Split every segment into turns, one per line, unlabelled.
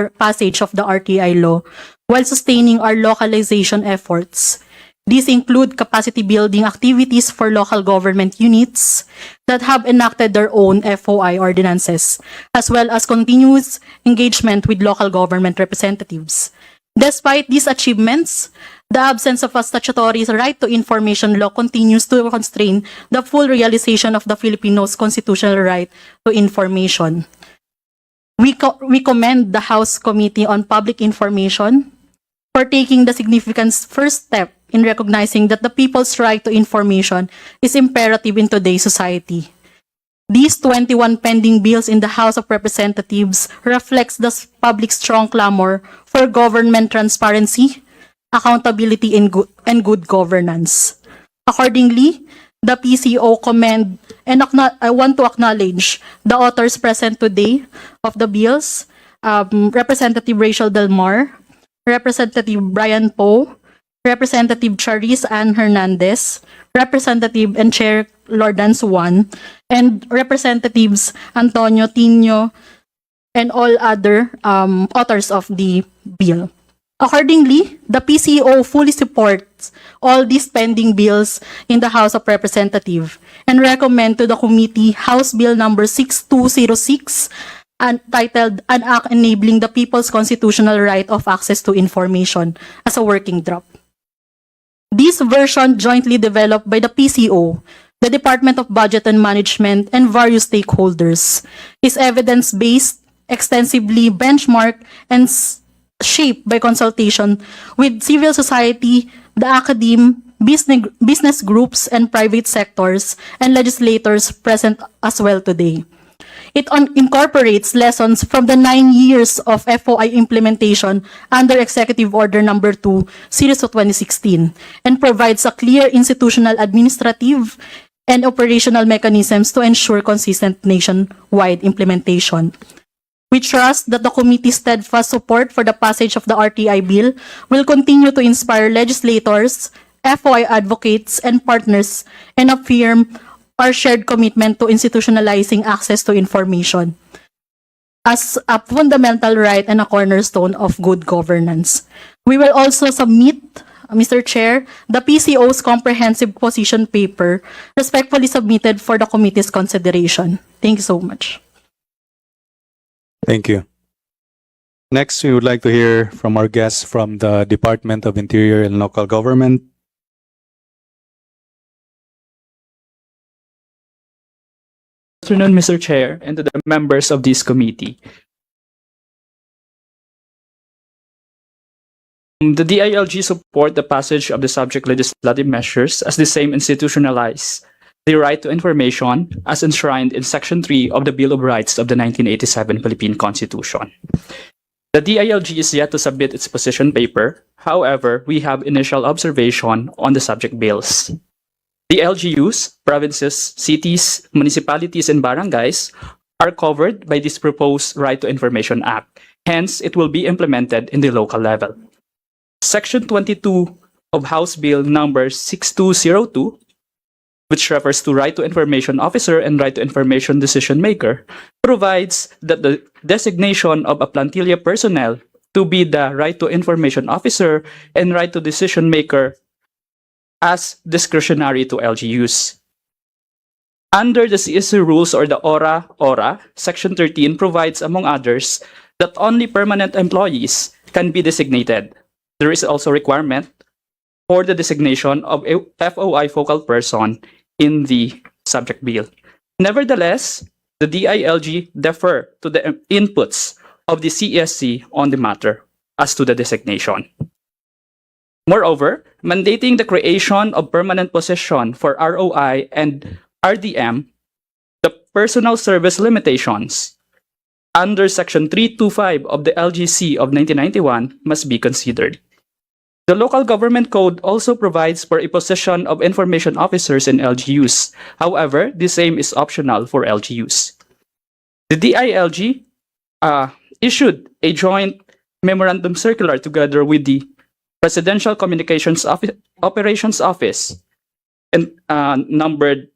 passage of the RTI law while sustaining our localization efforts. These include capacity building activities for local government units that have enacted their own FOI ordinances, as well as continuous engagement with local government representatives. Despite these achievements, the absence of a statutory right to information law continues to constrain the full realization of the Filipinos' constitutional right to information. We commend the House Committee on Public Information for taking the significant first step in recognizing that the people's right to information is imperative in today's society. These 21 pending bills in the House of Representatives reflects the public's strong clamor for government transparency, accountability, and good governance. Accordingly, the PCO commend and I want to acknowledge the authors present today of the bills, Representative Rachel Del Mar, Representative Brian Poe, Representative Charis Ann Hernandez, Representative and Chair Lordan Suwan, and Representatives Antonio Tino and all other authors of the bill. Accordingly, the PCO fully supports all these pending bills in the House of Representatives and recommend to the committee House Bill number 6206 titled An Act Enabling the People's Constitutional Right of Access to Information as a working draft. This version jointly developed by the PCO, the Department of Budget and Management, and various stakeholders, is evidence-based, extensively benchmarked, and shaped by consultation with civil society, the academe, business groups, and private sectors, and legislators present as well today. It incorporates lessons from the 9 years of FOI implementation under Executive Order Number 2, Series of 2016, and provides a clear institutional, administrative, and operational mechanisms to ensure consistent nationwide implementation. We trust that the committee's steadfast support for the passage of the RTI bill will continue to inspire legislators, FOI advocates, and partners, and affirm our shared commitment to institutionalizing access to information as a fundamental right and a cornerstone of good governance. We will also submit, Mr. Chair, the PCO's comprehensive position paper respectfully submitted for the committee's consideration. Thank you so much.
Thank you. Next, we would like to hear from our guests from the Department of Interior and Local Government.
Good afternoon, Mr. Chair, and to the members of this committee. The DILG support the passage of the subject legislative measures as the same institutionalize the right to information as enshrined in Section 3 of the Bill of Rights of the 1987 Philippine Constitution. The DILG is yet to submit its position paper. However, we have initial observation on the subject bills. The LGUs, provinces, cities, municipalities, and barangays are covered by this proposed Right to Information Act. Hence, it will be implemented in the local level. Section 22 of House Bill number 6202, which refers to Right to Information Officer and Right to Information Decision Maker, provides that the designation of a plantilla personnel to be the Right to Information Officer and Right to Decision Maker as discretionary to LGUs. Under the CSC rules or the ORA, Section 13 provides, among others, that only permanent employees can be designated. There is also a requirement for the designation of a FOI focal person in the subject bill. Nevertheless, the DILG defer to the inputs of the CSC on the matter as to the designation. Moreover, mandating the creation of permanent position for ROI and RDM, the personal service limitations under Section 325 of the LGC of 1991 must be considered. The Local Government Code also provides for a position of information officers in LGUs. However, the same is optional for LGUs. The DILG issued a joint memorandum circular together with the Presidential Communications Operations Office and numbered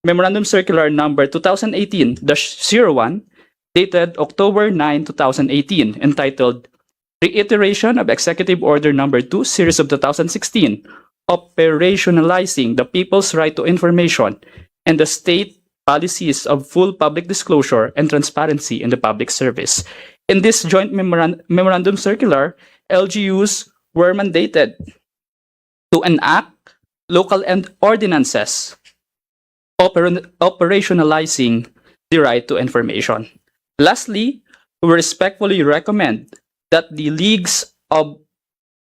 Memorandum Circular number 2018-01 dated October 9, 2018, entitled Reiteration of Executive Order Number 2, Series of 2016, Operationalizing the People's Right to Information and the State Policies of Full Public Disclosure and Transparency in the Public Service. In this joint memorandum circular, LGUs were mandated to enact local and ordinances operationalizing the right to information. Lastly, we respectfully recommend that the leagues of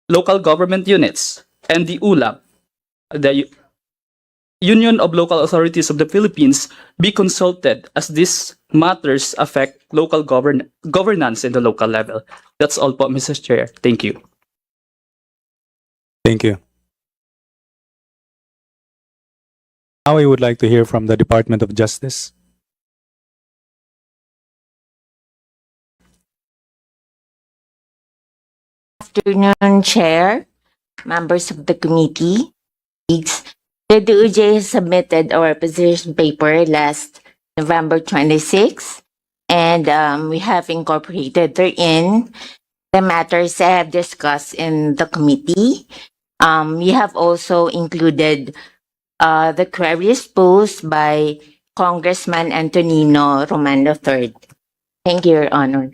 local government units and the ULAP, the Union of Local Authorities of the Philippines, be consulted as these matters affect local governance in the local level. That's all po, Mr. Chair. Thank you.
Thank you. Now we would like to hear from the Department of Justice.
Afternoon, Chair, members of the committee. The DOJ has submitted our position paper last November 26, and we have incorporated therein the matters I have discussed in the committee. We have also included the queries posed by Congressman Antonino Romano III. Thank you, Your Honor.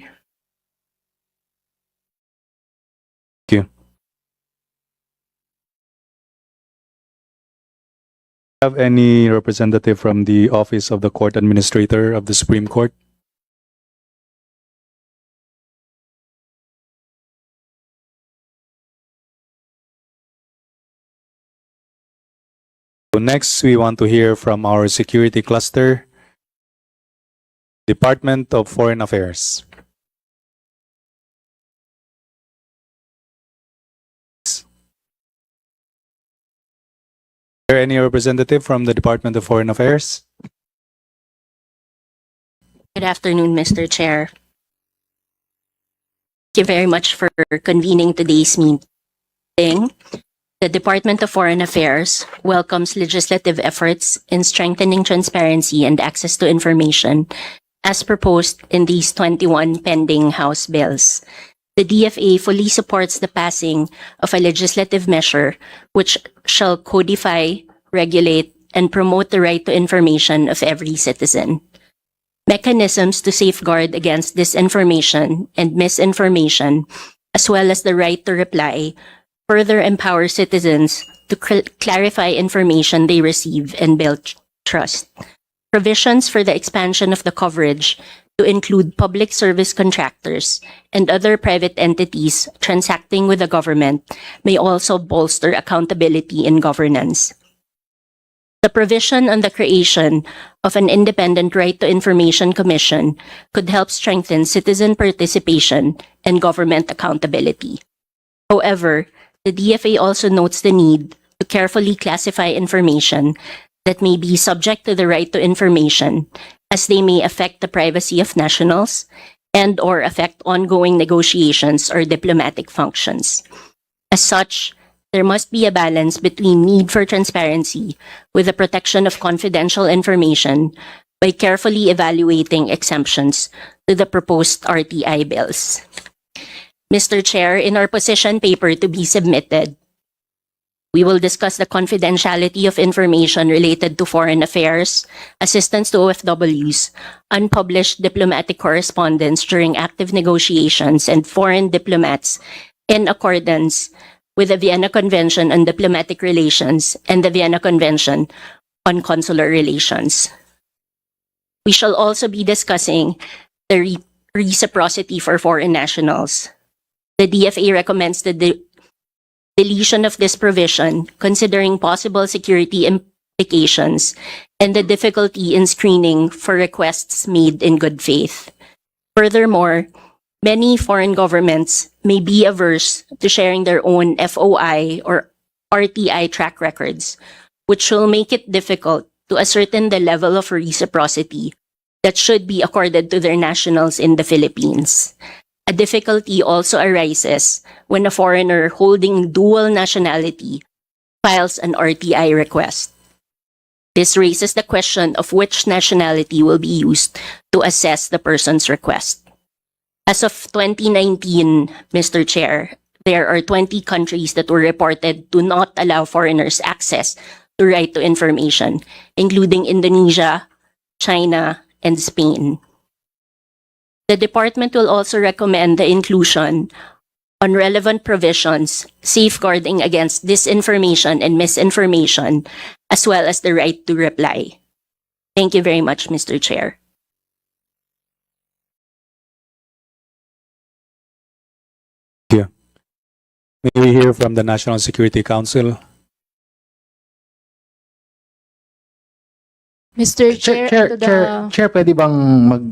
Have any representative from the Office of the Court Administrator of the Supreme Court? So next, we want to hear from our security cluster, Department of Foreign Affairs. Is there any representative from the Department of Foreign Affairs?
Good afternoon, Mr. Chair. Thank you very much for convening today's meeting. The Department of Foreign Affairs welcomes legislative efforts in strengthening transparency and access to information as proposed in these 21 pending House bills. The DFA fully supports the passing of a legislative measure which shall codify, regulate, and promote the right to information of every citizen. Mechanisms to safeguard against disinformation and misinformation, as well as the right to reply, further empower citizens to clarify information they receive and build trust. Provisions for the expansion of the coverage to include public service contractors and other private entities transacting with the government may also bolster accountability in governance. The provision on the creation of an independent right to information commission could help strengthen citizen participation and government accountability. However, the DFA also notes the need to carefully classify information that may be subject to the right to information, as they may affect the privacy of nationals and/or affect ongoing negotiations or diplomatic functions. As such, there must be a balance between need for transparency with the protection of confidential information by carefully evaluating exemptions to the proposed RTI bills. Mr. Chair, in our position paper to be submitted, we will discuss the confidentiality of information related to foreign affairs, assistance to OFWs, unpublished diplomatic correspondence during active negotiations, and foreign diplomats in accordance with the Vienna Convention on Diplomatic Relations and the Vienna Convention on Consular Relations. We shall also be discussing the reciprocity for foreign nationals. The DFA recommends the deletion of this provision, considering possible security implications and the difficulty in screening for requests made in good faith. Furthermore, many foreign governments may be averse to sharing their own FOI or RTI track records, which will make it difficult to ascertain the level of reciprocity that should be accorded to their nationals in the Philippines. A difficulty also arises when a foreigner holding dual nationality files an RTI request. This raises the question of which nationality will be used to assess the person's request. As of 2019, Mr. Chair, there are 20 countries that were reported to not allow foreigners access to right to information, including Indonesia, China, and Spain. The department will also recommend the inclusion on relevant provisions safeguarding against disinformation and misinformation, as well as the right to reply. Thank you very much, Mr. Chair.
May we hear from the National Security Council?
Mr. Chair, to the-
Chair, pwede bang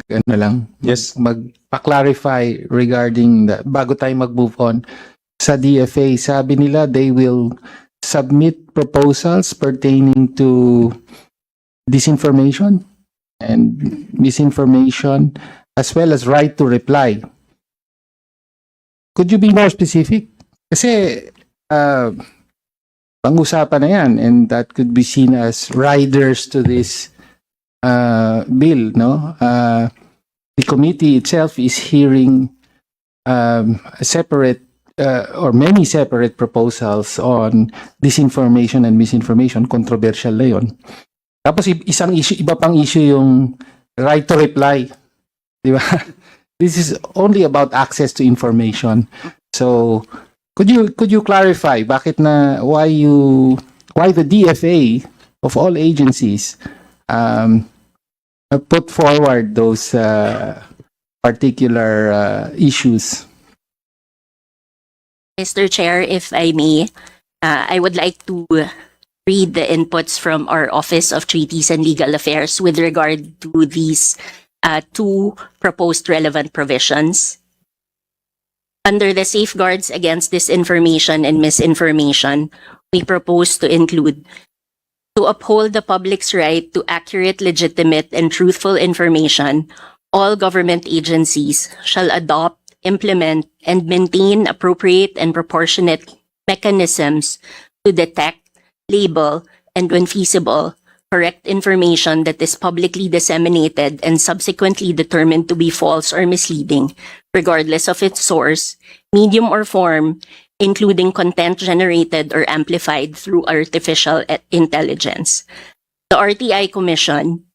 Yes.
magpa-clarify regarding bago tayo mag-move on sa DFA, sabi nila they will submit proposals pertaining to disinformation and misinformation as well as right to reply. Could you be more specific? Kasi pang-usapan na yan and that could be seen as riders to this bill, no? The committee itself is hearing a separate or many separate proposals on disinformation and misinformation. Controversial na yun. Tapos isang issue, iba pang issue yung right to reply. Di ba? This is only about access to information. So, could you clarify why the DFA of all agencies put forward those particular issues?
Mr. Chair, if I may, I would like to read the inputs from our Office of Treaties and Legal Affairs with regard to these two proposed relevant provisions. Under the safeguards against disinformation and misinformation, we propose to include to uphold the public's right to accurate, legitimate, and truthful information, all government agencies shall adopt, implement, and maintain appropriate and proportionate mechanisms to detect, label, and when feasible, correct information that is publicly disseminated and subsequently determined to be false or misleading, regardless of its source, medium, or form, including content generated or amplified through artificial intelligence. The RTI Commission,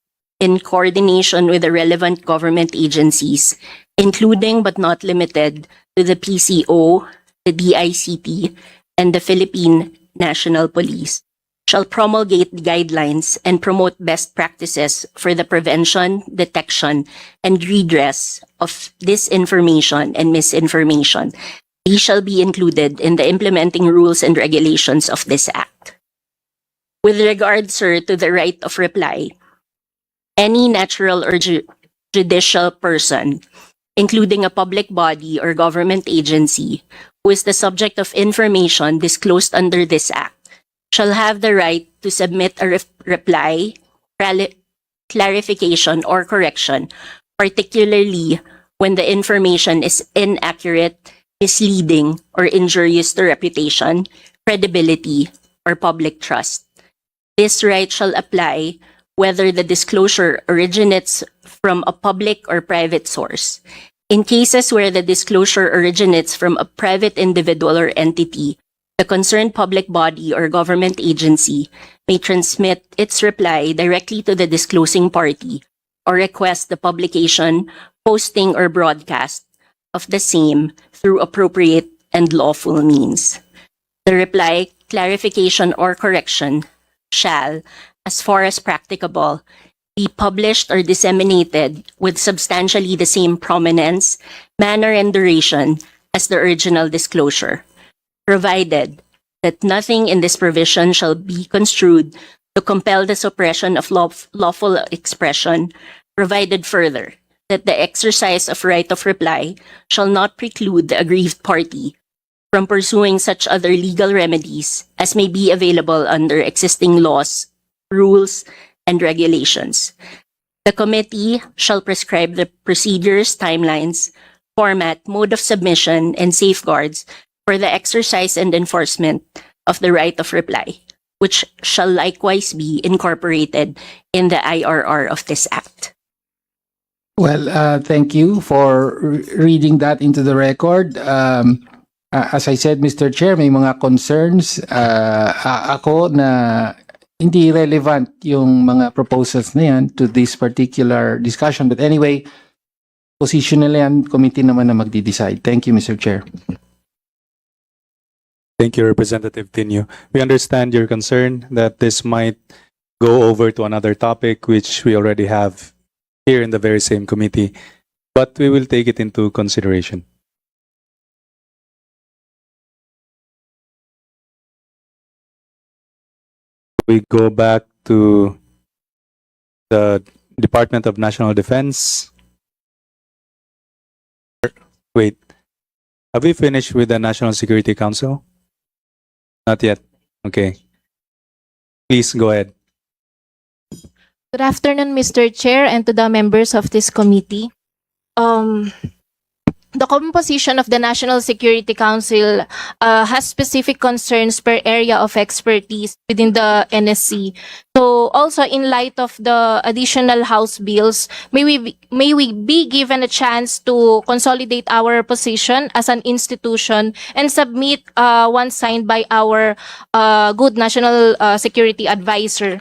in coordination with the relevant government agencies, including but not limited to the PCO, the DICT, and the Philippine National Police, shall promulgate guidelines and promote best practices for the prevention, detection, and redress of disinformation and misinformation. These shall be included in the implementing rules and regulations of this Act. With regard, sir, to the right of reply, any natural or judicial person, including a public body or government agency, who is the subject of information disclosed under this Act, shall have the right to submit a reply, clarification, or correction, particularly when the information is inaccurate, misleading, or injurious to reputation, credibility, or public trust. This right shall apply whether the disclosure originates from a public or private source. In cases where the disclosure originates from a private individual or entity, the concerned public body or government agency may transmit its reply directly to the disclosing party or request the publication, posting, or broadcast of the same through appropriate and lawful means. The reply, clarification, or correction shall, as far as practicable, be published or disseminated with substantially the same prominence, manner, and duration as the original disclosure, provided that nothing in this provision shall be construed to compel the suppression of lawful expression, provided further that the exercise of right of reply shall not preclude the aggrieved party from pursuing such other legal remedies as may be available under existing laws, rules, and regulations. The committee shall prescribe the procedures, timelines, format, mode of submission, and safeguards for the exercise and enforcement of the right of reply, which shall likewise be incorporated in the IRR of this Act.
Well, thank you for reading that into the record. As I said, Mr. Chair, may mga concerns ako na hindi relevant yung mga proposals na yan to this particular discussion. But anyway, positional yan, committee naman na magdi-decide. Thank you, Mr. Chair.
Thank you, Representative Tinio. We understand your concern that this might go over to another topic which we already have here in the very same committee, but we will take it into consideration. We go back to the Department of National Defense. Wait, have we finished with the National Security Council? Not yet. Okay. Please go ahead.
Good afternoon, Mr. Chair, and to the members of this committee. The composition of the National Security Council has specific concerns per area of expertise within the NSC. So also in light of the additional House bills, may we be given a chance to consolidate our position as an institution and submit one signed by our good National Security Advisor.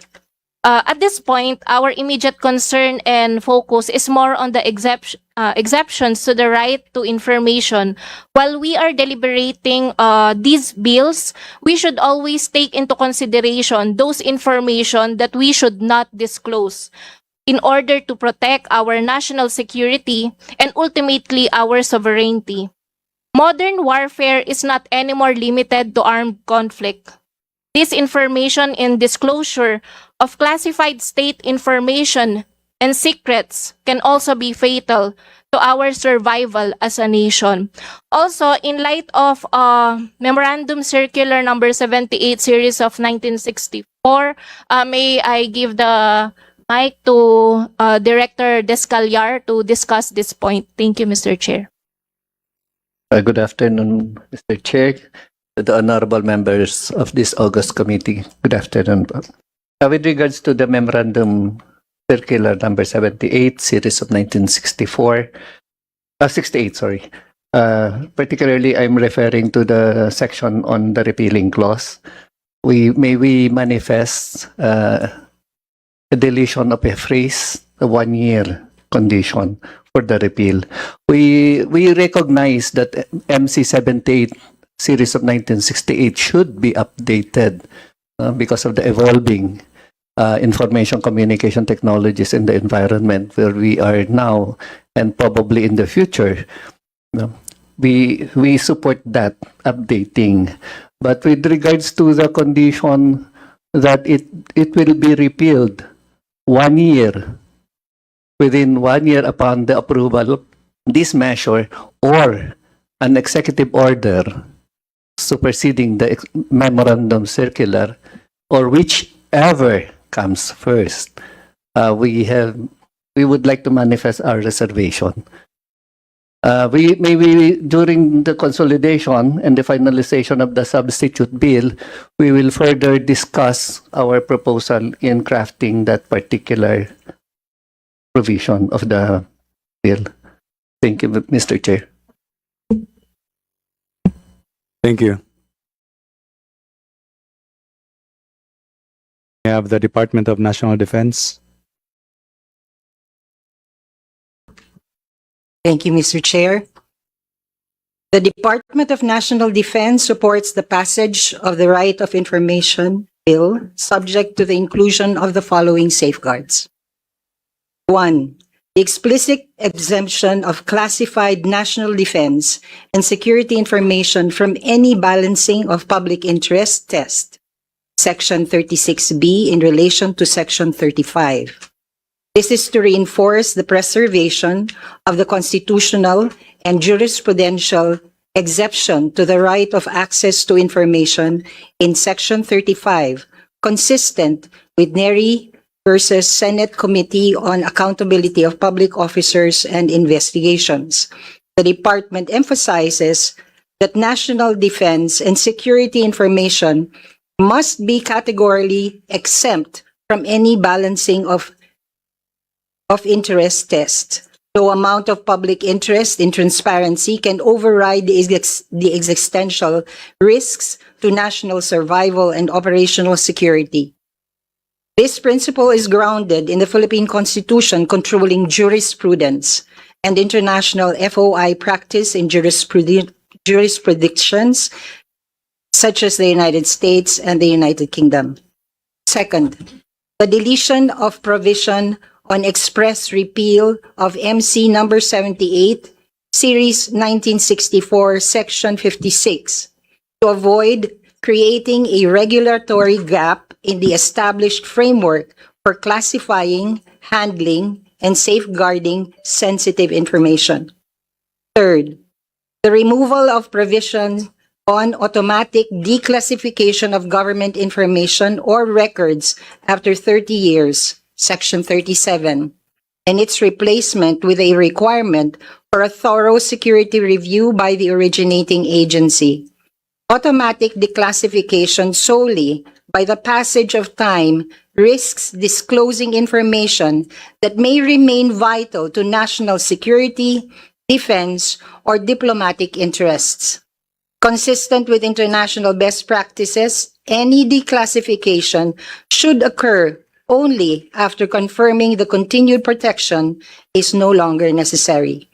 At this point, our immediate concern and focus is more on the exceptions to the right to information. While we are deliberating these bills, we should always take into consideration those information that we should not disclose in order to protect our national security and ultimately our sovereignty. Modern warfare is not anymore limited to armed conflict. This information and disclosure of classified state information and secrets can also be fatal to our survival as a nation. Also, in light of Memorandum Circular number 78 series of 1964, may I give the mic to Director Descallar to discuss this point. Thank you, Mr. Chair.
Good afternoon, Mr. Chair, to the honorable members of this August committee. Good afternoon. With regards to the Memorandum Circular number 78, series of 1964, 68, sorry. Particularly, I'm referring to the section on the repealing clause. We manifest a deletion of a phrase, a 1-year condition for the repeal. We recognize that MC 78 series of 1968 should be updated because of the evolving information communication technologies in the environment where we are now and probably in the future. We support that updating. But with regards to the condition that it will be repealed 1 year, within 1 year upon the approval of this measure or an executive order superseding the memorandum circular, or whichever comes first, we would like to manifest our reservation. Maybe during the consolidation and the finalization of the substitute bill, we will further discuss our proposal in crafting that particular provision of the bill. Thank you, Mr. Chair.
Thank you. We have the Department of National Defense.
Thank you, Mr. Chair. The Department of National Defense supports the passage of the Right of Information Bill, subject to the inclusion of the following safeguards. 1. The explicit exemption of classified national defense and security information from any balancing of public interest test. Section 36B in relation to Section 35. This is to reinforce the preservation of the constitutional and jurisprudential exception to the right of access to information in Section 35, consistent with NERI versus Senate Committee on Accountability of Public Officers and Investigations. The department emphasizes that national defense and security information must be categorically exempt from any balancing of interest test. No amount of public interest in transparency can override the existential risks to national survival and operational security. This principle is grounded in the Philippine Constitution controlling jurisprudence and international FOI practice in jurisprudictions such as the United States and the United Kingdom. Second, the deletion of provision on express repeal of MC number 78, Series 1964, Section 56, to avoid creating a regulatory gap in the established framework for classifying, handling, and safeguarding sensitive information. Third, the removal of provision on automatic declassification of government information or records after 30 years, Section 37, and its replacement with a requirement for a thorough security review by the originating agency. Automatic declassification solely by the passage of time risks disclosing information that may remain vital to national security, defense, or diplomatic interests. Consistent with international best practices, any declassification should occur only after confirming the continued protection is no longer necessary.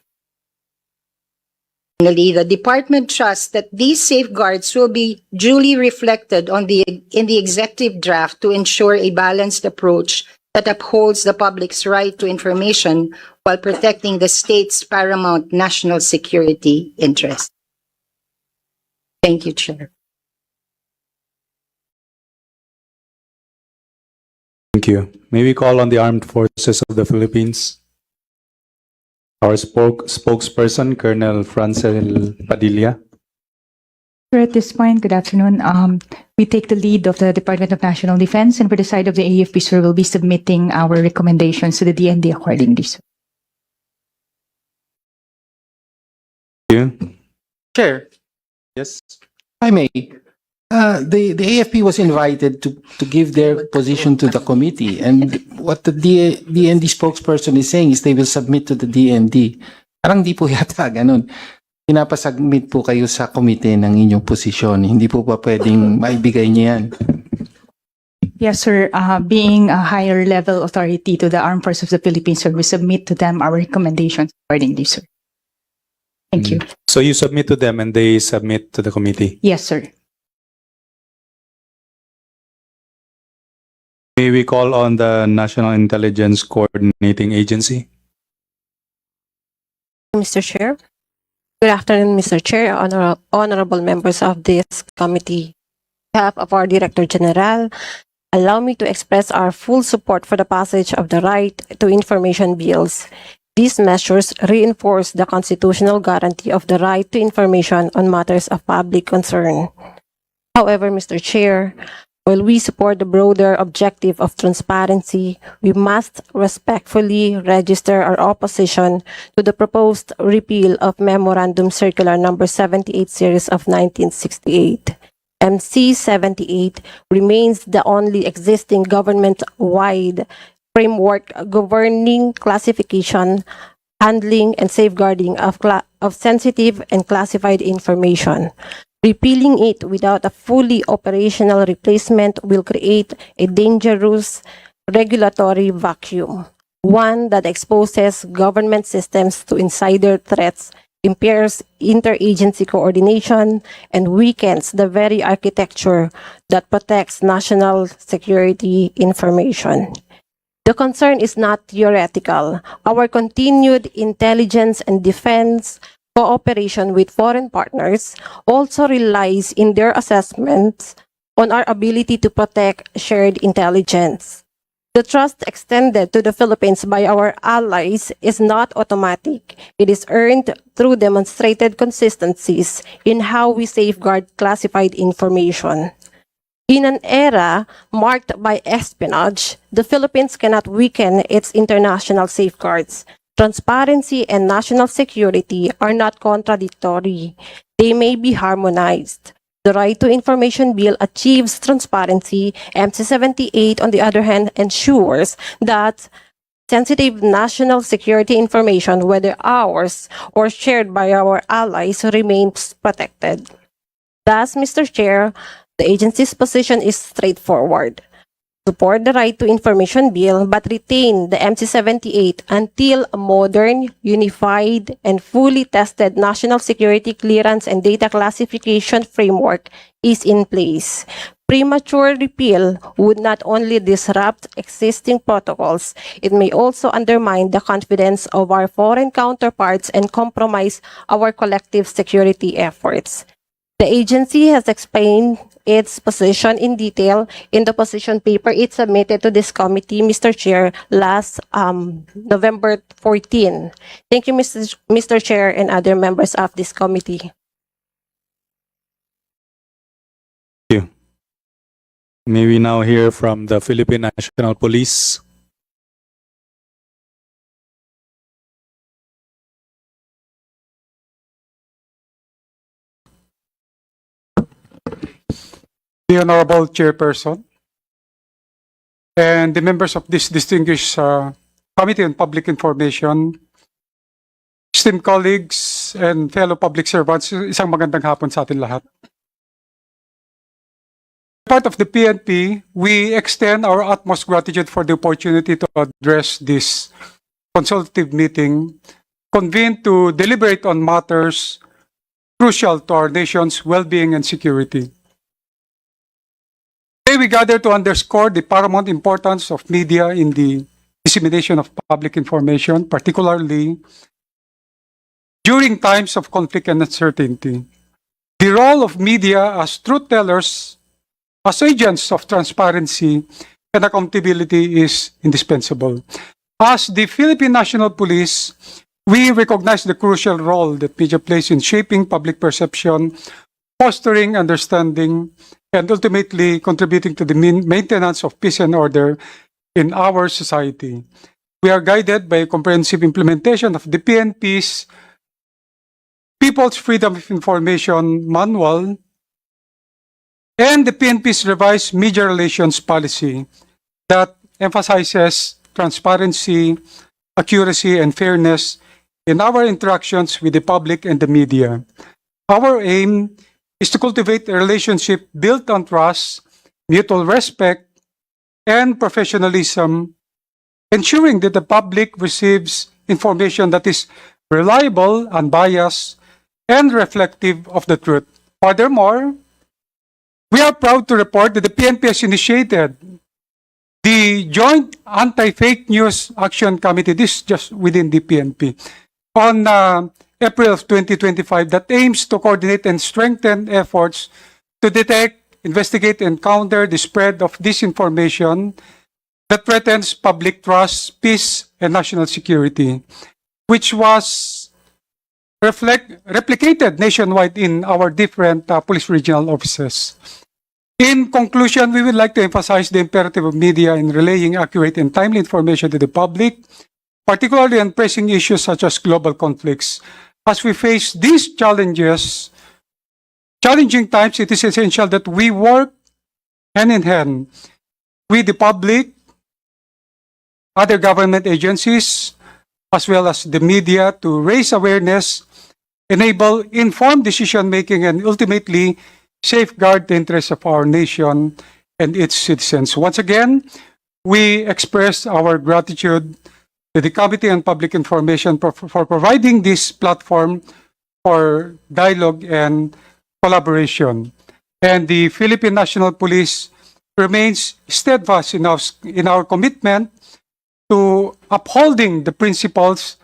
Finally, the Department trusts that these safeguards will be duly reflected in the executive draft to ensure a balanced approach that upholds the public's right to information while protecting the state's paramount national security interests. Thank you, Chair.
Thank you. May we call on the Armed Forces of the Philippines? Our spokesperson, Colonel Francel Padilla.
Sir, at this point, good afternoon. We take the lead of the Department of National Defense, and for the side of the AFP, sir, we'll be submitting our recommendations to the DND accordingly, sir.
Thank you.
Chair,
Yes.
I may. The AFP was invited to give their position to the committee, and what the DND spokesperson is saying is they will submit to the DND. Parang di po yata ganun. Pinapasubmit po kayo sa komite ng inyong posisyon. Hindi po ba pwedeng maibigay niyo yan?
Yes, sir. Being a higher level authority to the Armed Forces of the Philippines, sir, we submit to them our recommendations accordingly, sir. Thank you.
So you submit to them and they submit to the committee.
Yes, sir.
May we call on the National Intelligence Coordinating Agency?
Mr. Chair. Good afternoon, Mr. Chair, honorable members of this committee. On behalf of our Director General, allow me to express our full support for the passage of the Right to Information bills. These measures reinforce the constitutional guarantee of the right to information on matters of public concern. However, Mr. Chair, while we support the broader objective of transparency, we must respectfully register our opposition to the proposed repeal of Memorandum Circular Number 78 Series of 1968. MC 78 remains the only existing government-wide framework governing classification, handling, and safeguarding of sensitive and classified information. Repealing it without a fully operational replacement will create a dangerous regulatory vacuum, one that exposes government systems to insider threats, impairs interagency coordination, and weakens the very architecture that protects national security information. The concern is not theoretical. Our continued intelligence and defense cooperation with foreign partners also relies in their assessments on our ability to protect shared intelligence. The trust extended to the Philippines by our allies is not automatic. It is earned through demonstrated consistencies in how we safeguard classified information. In an era marked by espionage, the Philippines cannot weaken its international safeguards. Transparency and national security are not contradictory. They may be harmonized. The Right to Information Bill achieves transparency. MC78, on the other hand, ensures that sensitive national security information, whether ours or shared by our allies, remains protected. Thus, Mr. Chair, the agency's position is straightforward. Support the Right to Information Bill but retain the MC78 until a modern, unified, and fully tested national security clearance and data classification framework is in place. Premature repeal would not only disrupt existing protocols, it may also undermine the confidence of our foreign counterparts and compromise our collective security efforts. The agency has explained its position in detail in the position paper it submitted to this committee, Mr. Chair, last November 14. Thank you, Mr. Chair, and other members of this committee.
May we now hear from the Philippine National Police.
The Honorable Chairperson and the members of this distinguished Committee on Public Information, esteemed colleagues and fellow public servants, isang magandang hapon sa atin lahat. Part of the PNP, we extend our utmost gratitude for the opportunity to address this consultative meeting convened to deliberate on matters crucial to our nation's well-being and security. Today we gather to underscore the paramount importance of media in the dissemination of public information, particularly during times of conflict and uncertainty. The role of media as truth tellers, as agents of transparency and accountability is indispensable. As the Philippine National Police, we recognize the crucial role that media plays in shaping public perception, fostering understanding, and ultimately contributing to the maintenance of peace and order in our society. We are guided by a comprehensive implementation of the PNP's People's Freedom of Information Manual and the PNP's revised media relations policy that emphasizes transparency, accuracy, and fairness in our interactions with the public and the media. Our aim is to cultivate a relationship built on trust, mutual respect, and professionalism, ensuring that the public receives information that is reliable, unbiased, and reflective of the truth. Furthermore, we are proud to report that the PNP has initiated the Joint Anti-Fake News Action Committee, this is just within the PNP, on April of 2025 that aims to coordinate and strengthen efforts to detect, investigate, and counter the spread of disinformation that threatens public trust, peace, and national security, which was replicated nationwide in our different police regional offices. In conclusion, we would like to emphasize the imperative of media in relaying accurate and timely information to the public, particularly on pressing issues such as global conflicts. As we face these challenging times, it is essential that we work hand in hand with the public, other government agencies, as well as the media to raise awareness, enable informed decision-making, and ultimately safeguard the interests of our nation and its citizens. Once again, we express our gratitude to the Committee on Public Information for providing this platform for dialogue and collaboration. And the Philippine National Police remains steadfast in our commitment to upholding the principles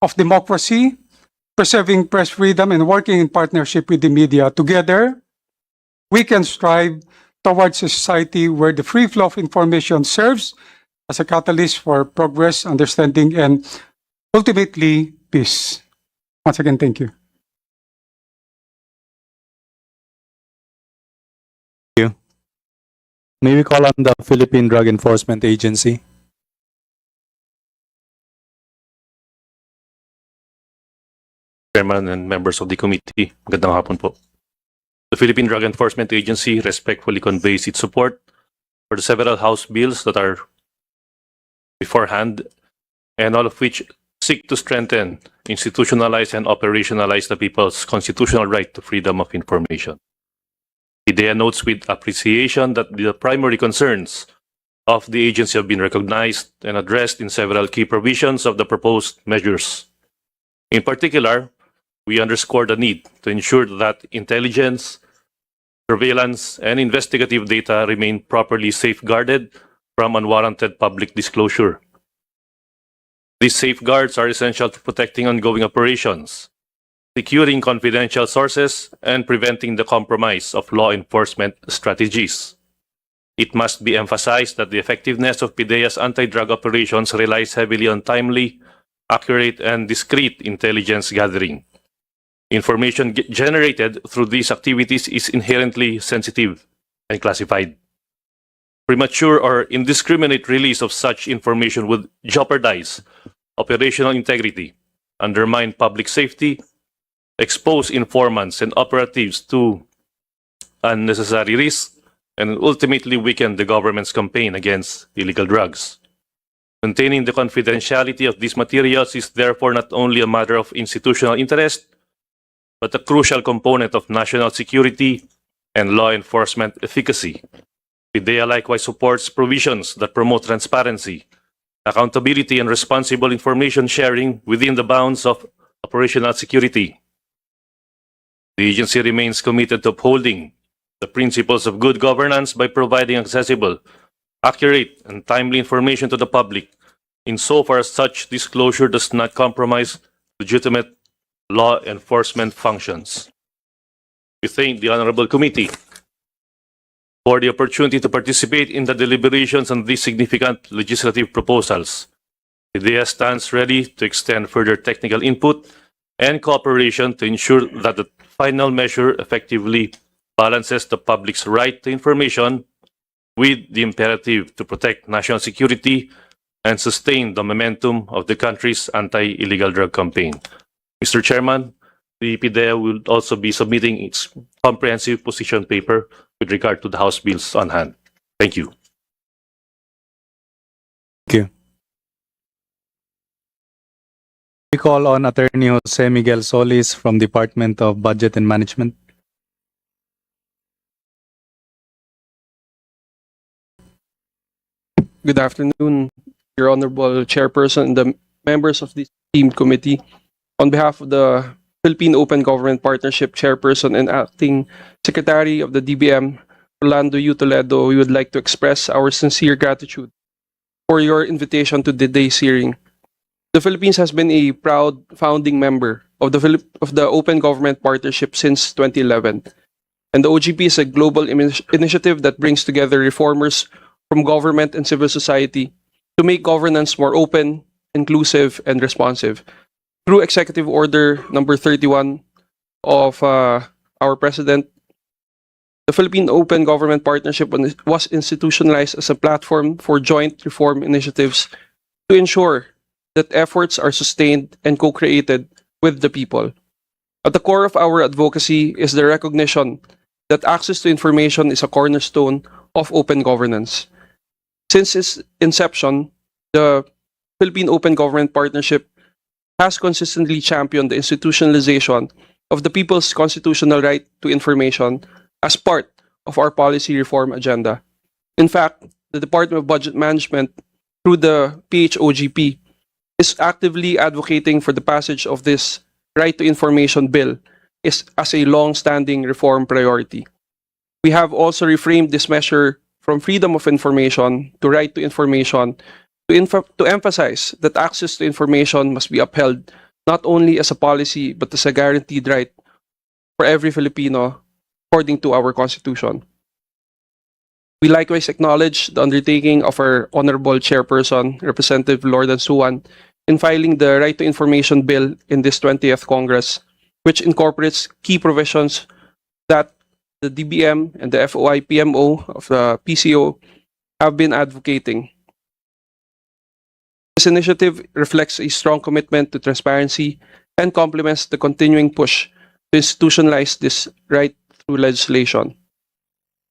of democracy, preserving press freedom, and working in partnership with the media. Together, we can strive towards a society where the free flow of information serves as a catalyst for progress, understanding, and ultimately peace. Once again, thank you.
Thank you. May we call on the Philippine Drug Enforcement Agency?
Chairman and members of the committee, magandang hapon po. The Philippine Drug Enforcement Agency respectfully conveys its support for the several House bills that are beforehand, and all of which seek to strengthen, institutionalize, and operationalize the people's constitutional right to freedom of information. IDEA notes with appreciation that the primary concerns of the agency have been recognized and addressed in several key provisions of the proposed measures. In particular, we underscore the need to ensure that intelligence, surveillance, and investigative data remain properly safeguarded from unwarranted public disclosure. These safeguards are essential to protecting ongoing operations, securing confidential sources, and preventing the compromise of law enforcement strategies. It must be emphasized that the effectiveness of PIDEA's anti-drug operations relies heavily on timely, accurate, and discreet intelligence gathering. Information generated through these activities is inherently sensitive and classified. Premature or indiscriminate release of such information would jeopardize operational integrity, undermine public safety, expose informants and operatives to unnecessary risks, and ultimately weaken the government's campaign against illegal drugs. Maintaining the confidentiality of these materials is therefore not only a matter of institutional interest, but a crucial component of national security and law enforcement efficacy. PIDEA likewise supports provisions that promote transparency, accountability, and responsible information sharing within the bounds of operational security. The agency remains committed to upholding the principles of good governance by providing accessible, accurate, and timely information to the public, insofar as such disclosure does not compromise legitimate law enforcement functions. We thank the Honorable Committee for the opportunity to participate in the deliberations on these significant legislative proposals. IDEA stands ready to extend further technical input and cooperation to ensure that the final measure effectively balances the public's right to information with the imperative to protect national security and sustain the momentum of the country's anti-illegal drug campaign. Mr. Chairman, the PIDEA will also be submitting its comprehensive position paper with regard to the House bills on hand. Thank you.
Thank you. We call on Attorney Jose Miguel Solis from Department of Budget and Management.
Good afternoon, Your Honorable Chairperson and the members of this esteemed committee. On behalf of the Philippine Open Government Partnership Chairperson and Acting Secretary of the DBM, Rolando U. Toledo, we would like to express our sincere gratitude for your invitation to today's hearing. The Philippines has been a proud founding member of the Open Government Partnership since 2011, and the OGP is a global initiative that brings together reformers from government and civil society to make governance more open, inclusive, and responsive. Through Executive Order number 31 of our President, the Philippine Open Government Partnership was institutionalized as a platform for joint reform initiatives to ensure that efforts are sustained and co-created with the people. At the core of our advocacy is the recognition that access to information is a cornerstone of open governance. Since its inception, the Philippine Open Government Partnership has consistently championed the institutionalization of the people's constitutional right to information as part of our policy reform agenda. In fact, the Department of Budget Management, through the PHOGP, is actively advocating for the passage of this right to information bill as a long-standing reform priority. We have also reframed this measure from freedom of information to right to information to emphasize that access to information must be upheld not only as a policy but as a guaranteed right for every Filipino according to our Constitution. We likewise acknowledge the undertaking of our Honorable Chairperson, Representative Lordan Suwan, in filing the Right to Information Bill in this 20th Congress, which incorporates key provisions that the DBM and the FOI-PMO of the PCO have been advocating. This initiative reflects a strong commitment to transparency and complements the continuing push to institutionalize this right through legislation.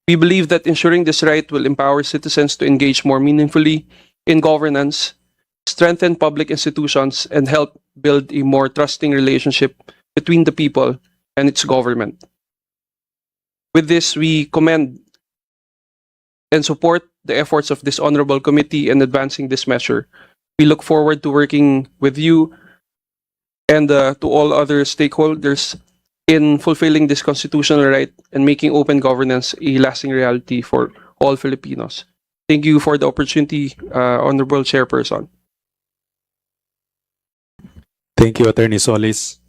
We believe that ensuring this right will empower citizens to engage more meaningfully in governance, strengthen public institutions, and help build a more trusting relationship between the people and its government. With this, we commend and support the efforts of this honorable committee in advancing this measure. We look forward to working with you and to all other stakeholders in fulfilling this constitutional right and making open governance a lasting reality for all Filipinos. Thank you for the opportunity, Honorable Chairperson.
Thank you, Attorney Solis.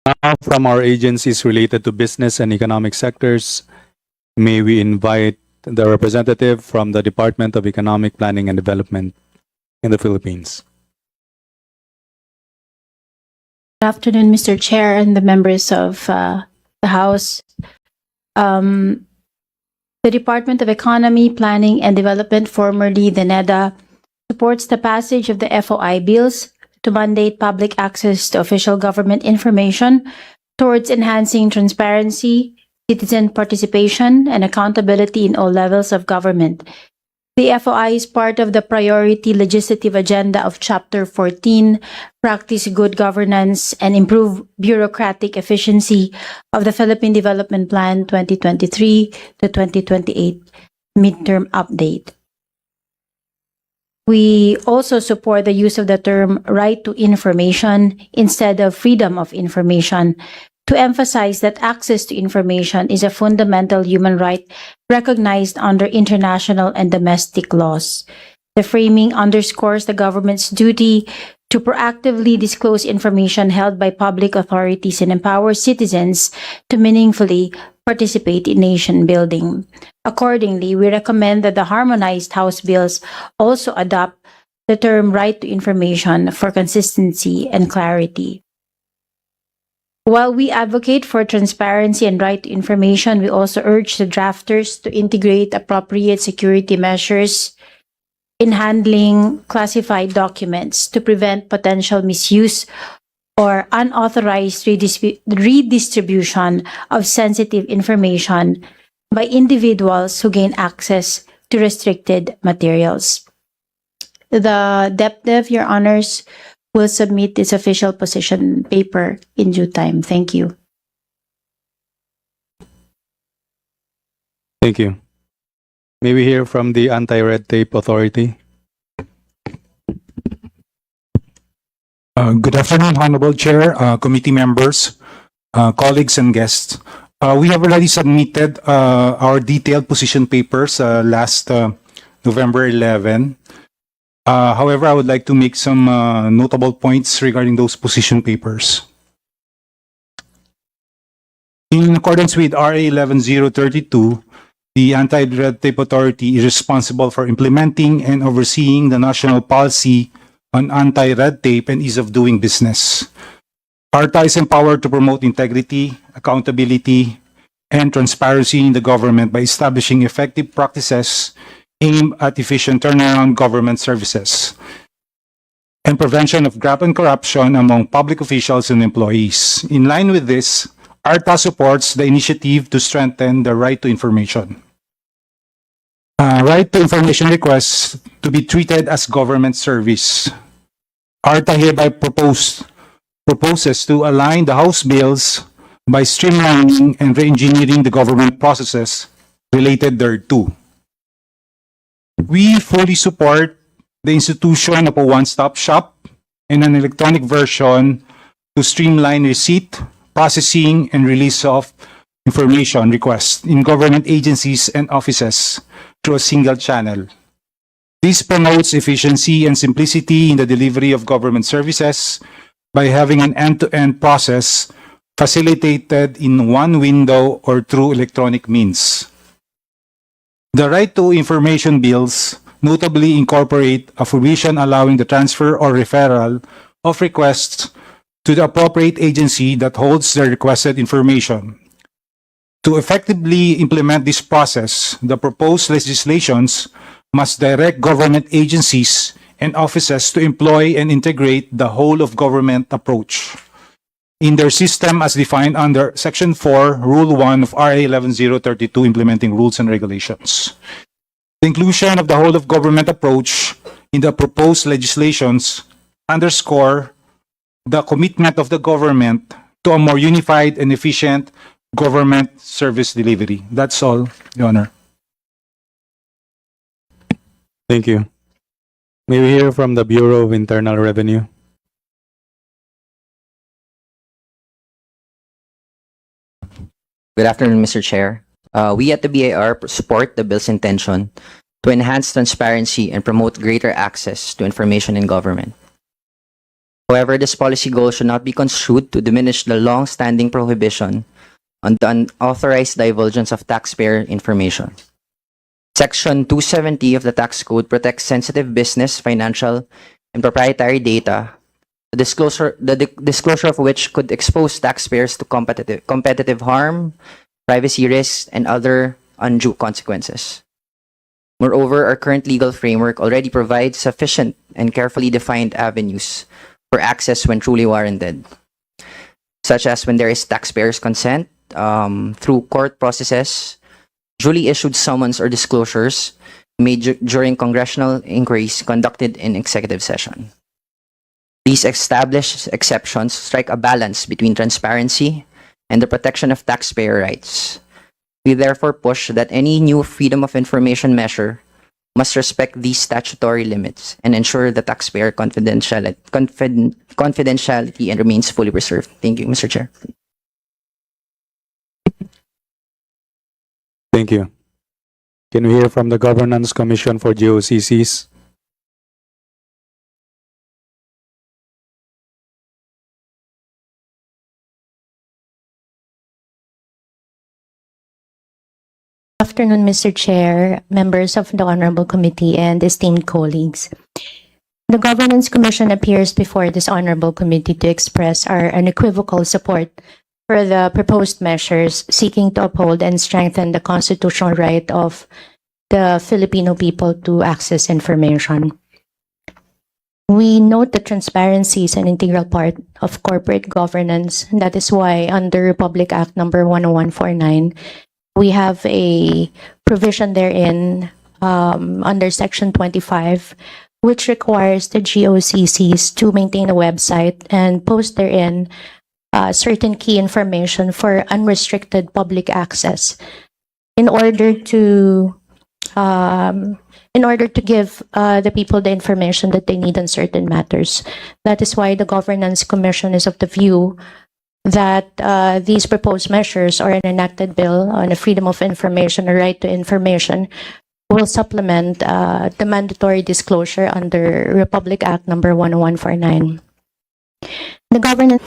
Now, from our agencies related to business and economic sectors, may we invite the representative from the Department of Economic Planning and Development in the Philippines.
Good afternoon, Mr. Chair and the members of the House. The Department of Economy, Planning and Development, formerly the NEDA, supports the passage of the FOI bills to mandate public access to official government information towards enhancing transparency, citizen participation, and accountability in all levels of government. The FOI is part of the priority legislative agenda of Chapter 14, Practice Good Governance and Improve Bureaucratic Efficiency of the Philippine Development Plan 2023 to 2028 Midterm Update. We also support the use of the term right to information instead of freedom of information to emphasize that access to information is a fundamental human right recognized under international and domestic laws. The framing underscores the government's duty to proactively disclose information held by public authorities and empower citizens to meaningfully participate in nation building. Accordingly, we recommend that the harmonized House bills also adopt the term right to information for consistency and clarity. While we advocate for transparency and right to information, we also urge the drafters to integrate appropriate security measures in handling classified documents to prevent potential misuse or unauthorized redistribution of sensitive information by individuals who gain access to restricted materials. The DepDev, Your Honors, will submit its official position paper in due time. Thank you.
Thank you. May we hear from the Anti-Red Tape Authority?
Good afternoon, Honorable Chair, committee members, colleagues, and guests. We have already submitted our detailed position papers last November 11. However, I would like to make some notable points regarding those position papers. In accordance with RA 11032, the Anti-Red Tape Authority is responsible for implementing and overseeing the national policy on anti-red tape and ease of doing business. ARTA is empowered to promote integrity, accountability, and transparency in the government by establishing effective practices aimed at efficient turnaround government services and prevention of graft and corruption among public officials and employees. In line with this, ARTA supports the initiative to strengthen the right to information. Right to information requests to be treated as government service. ARTA hereby proposes to align the House bills by streamlining and re-engineering the government processes related thereto. We fully support the institution of a one-stop shop and an electronic version to streamline receipt, processing, and release of information requests in government agencies and offices through a single channel. This promotes efficiency and simplicity in the delivery of government services by having an end-to-end process facilitated in one window or through electronic means. The right to information bills notably incorporate a provision allowing the transfer or referral of requests to the appropriate agency that holds the requested information. To effectively implement this process, the proposed legislations must direct government agencies and offices to employ and integrate the whole of government approach. in their system as defined under Section 4, Rule 1 of RA 11032, implementing rules and regulations. The inclusion of the whole of government approach in the proposed legislations underscore the commitment of the government to a more unified and efficient government service delivery. That's all, Your Honor.
Thank you. May we hear from the Bureau of Internal Revenue?
Good afternoon, Mr. Chair. We at the BIR support the bill's intention to enhance transparency and promote greater access to information in government. However, this policy goal should not be construed to diminish the long-standing prohibition on the unauthorized divulgence of taxpayer information. Section 270 of the Tax Code protects sensitive business, financial, and proprietary data, the disclosure of which could expose taxpayers to competitive harm, privacy risks, and other undue consequences. Moreover, our current legal framework already provides sufficient and carefully defined avenues for access when truly warranted, such as when there is taxpayers' consent, through court processes, duly issued summons or disclosures made during congressional inquiries conducted in executive session. These established exceptions strike a balance between transparency and the protection of taxpayer rights. We therefore push that any new freedom of information measure must respect these statutory limits and ensure the taxpayer confidentiality and remains fully preserved. Thank you, Mr. Chair.
Thank you. Can we hear from the Governance Commission for GOCCs?
Afternoon, Mr. Chair, members of the Honorable Committee, and esteemed colleagues. The Governance Commission appears before this Honorable Committee to express our unequivocal support for the proposed measures seeking to uphold and strengthen the constitutional right of the Filipino people to access information. We note that transparency is an integral part of corporate governance. That is why under Republic Act number 10149, we have a provision therein under Section 25, which requires the GOCCs to maintain a website and post therein certain key information for unrestricted public access in order to give the people the information that they need on certain matters. That is why the Governance Commission is of the view that these proposed measures or an enacted bill on the freedom of information or right to information will supplement the mandatory disclosure under Republic Act number 10149. The governance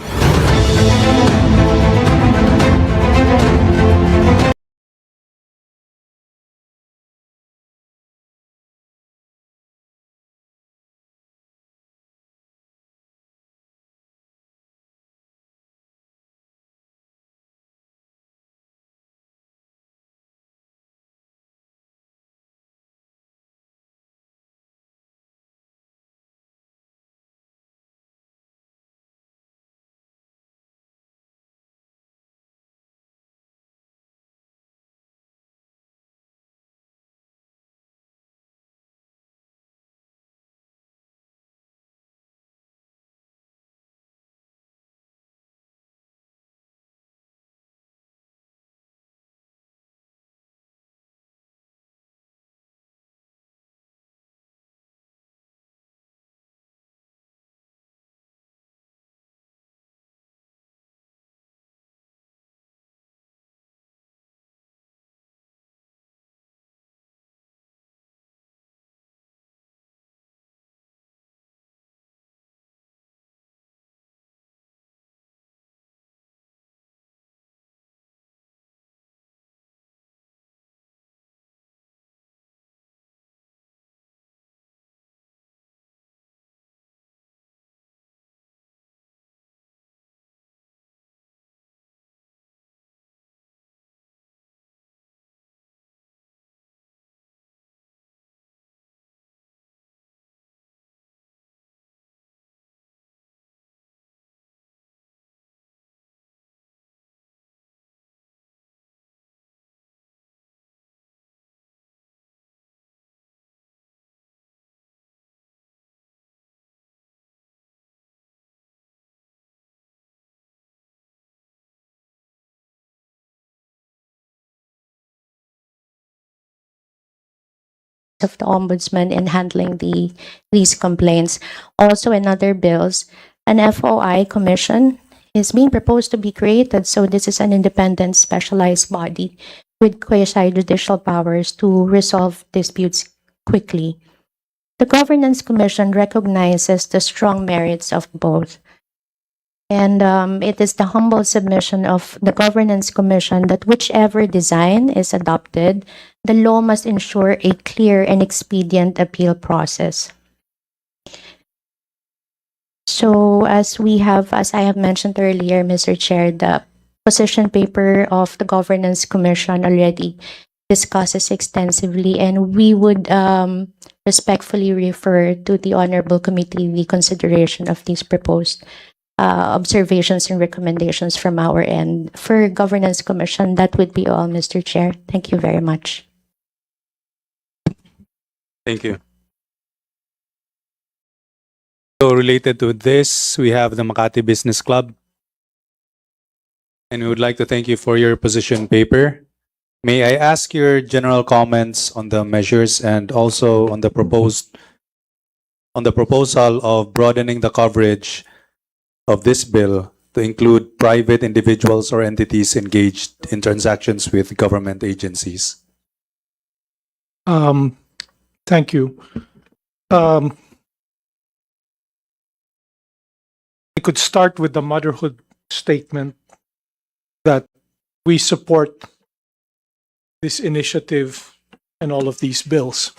of the ombudsman in handling these complaints. Also, in other bills, an FOI commission is being proposed to be created. So this is an independent specialized body with quasi-judicial powers to resolve disputes quickly. The Governance Commission recognizes the strong merits of both. And it is the humble submission of the Governance Commission that whichever design is adopted, the law must ensure a clear and expedient appeal process. So as I have mentioned earlier, Mr. Chair, the position paper of the Governance Commission already discusses extensively, and we would respectfully refer to the Honorable Committee the consideration of these proposed observations and recommendations from our end. For Governance Commission, that would be all, Mr. Chair. Thank you very much.
Thank you. So related to this, we have the Makati Business Club. And we would like to thank you for your position paper. May I ask your general comments on the measures and also on the proposal of broadening the coverage of this bill to include private individuals or entities engaged in transactions with government agencies?
Thank you. I could start with the motherhood statement that we support this initiative and all of these bills.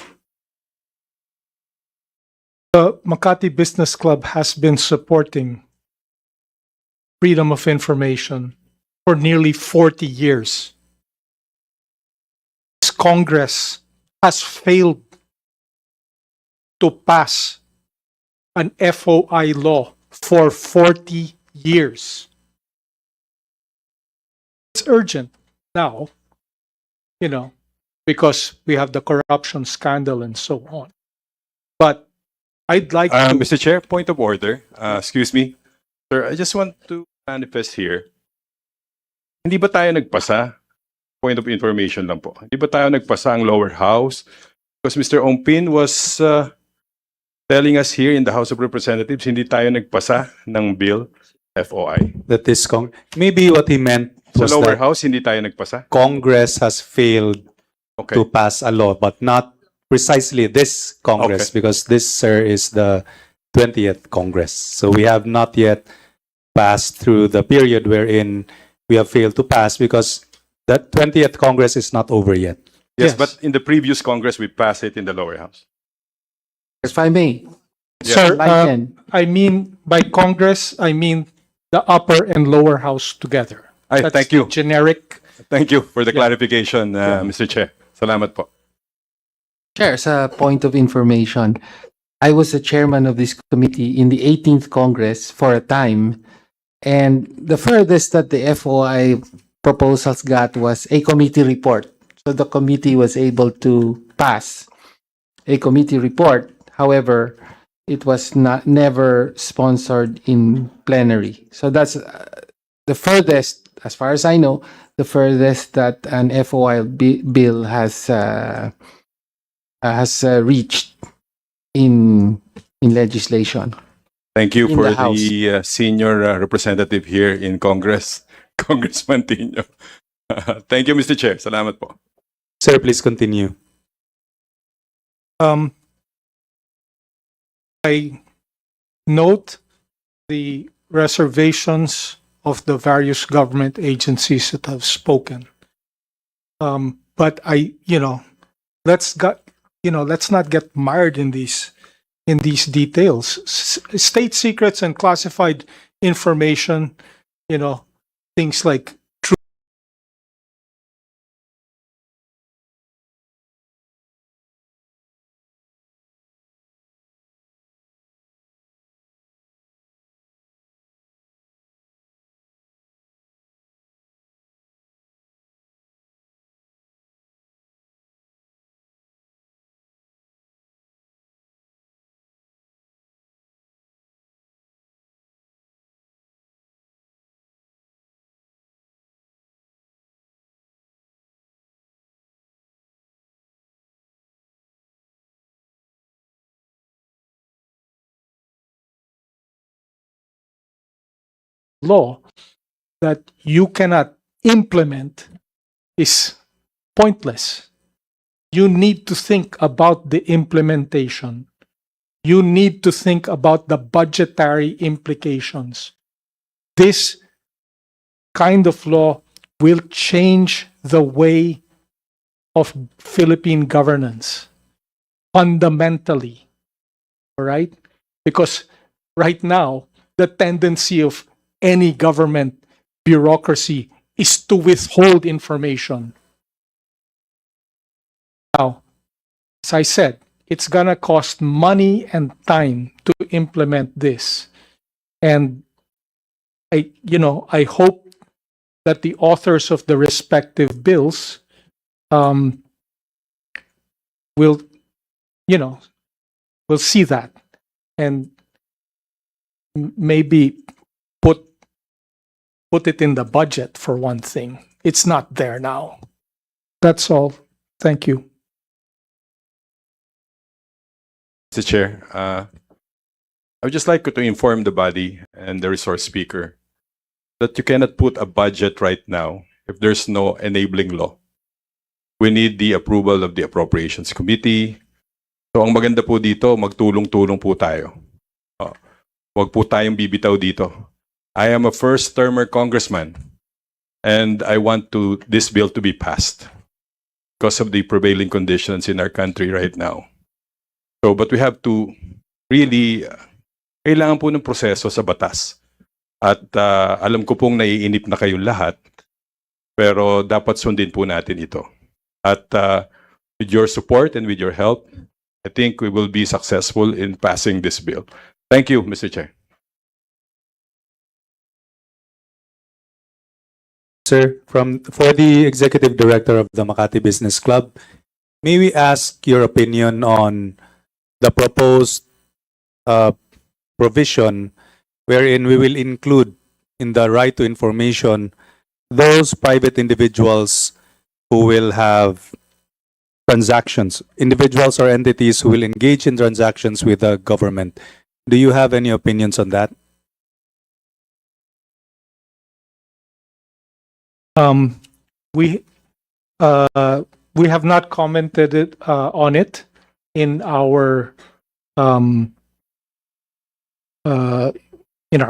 The Makati Business Club has been supporting freedom of information for nearly 40 years. This Congress has failed to pass an FOI law for 40 years. It's urgent now, because we have the corruption scandal and so on. But I'd like to...
Mr. Chair, point of order. Excuse me. Sir, I just want to manifest here. Hindi ba tayo nagpasa? Point of information lang po. Hindi ba tayo nagpasa ang lower house? Because Mr. Ongpin was telling us here in the House of Representatives, hindi tayo nagpasa ng bill, FOI.
That this maybe what he meant
Sa
was
lower
that
house, hindi tayo nagpasa?
Congress has failed
Okay.
to pass a law, but not precisely this Congress,
Okay.
because this, sir, is the 20th Congress. So we have not yet passed through the period wherein we have failed to pass, because that 20th Congress is not over yet.
Yes,
Yes.
but in the previous Congress, we passed it in the lower house.
If I may,
Sir,
enlighten.
I mean, by Congress, I mean the upper and lower house together. That's
Thank you.
Generic.
Thank you for the
Yeah.
clarification, Mr. Chair. Salamat po.
Chair, as a point of information, I was the chairman of this committee in the 18th Congress for a time, and the furthest that the FOI proposals got was a committee report. So the committee was able to pass a committee report. However, it was never sponsored in plenary. So that's the furthest, as far as I know, the furthest that an FOI bill has reached in legislation.
Thank you
In
for
the House.
the senior representative here in Congress, Congressman Tino. Thank you, Mr. Chair. Salamat po.
Sir, please continue.
I note the reservations of the various government agencies that have spoken. But let's not get mired in these details. State secrets and classified information, things like
law that you cannot implement is pointless. You need to think about the implementation. You need to think about the budgetary implications. This kind of law will change the way of Philippine governance fundamentally. All right? Because right now, the tendency of any government bureaucracy is to withhold information. Now, as I said, it's gonna cost money and time to implement this. And I hope that the authors of the respective bills will see that and maybe put it in the budget for one thing. It's not there now. That's all. Thank you.
Mr. Chair, I would just like to inform the body and the resource speaker that you cannot put a budget right now if there's no enabling law. We need the approval of the Appropriations Committee. So ang maganda po dito, magtulong-tulong po tayo. Huwag po tayong bibitaw dito. I am a first-termer congressman and I want this bill to be passed because of the prevailing conditions in our country right now. So, but we have to really, kailangan po ng proseso sa batas. At alam ko pong naiinip na kayong lahat, pero dapat sundin po natin ito. At with your support and with your help, I think we will be successful in passing this bill. Thank you, Mr. Chair.
Sir, for the Executive Director of the Makati Business Club, may we ask your opinion on the proposed provision wherein we will include in the right to information those private individuals who will have transactions, individuals or entities who will engage in transactions with the government. Do you have any opinions on that?
We have not commented on it in our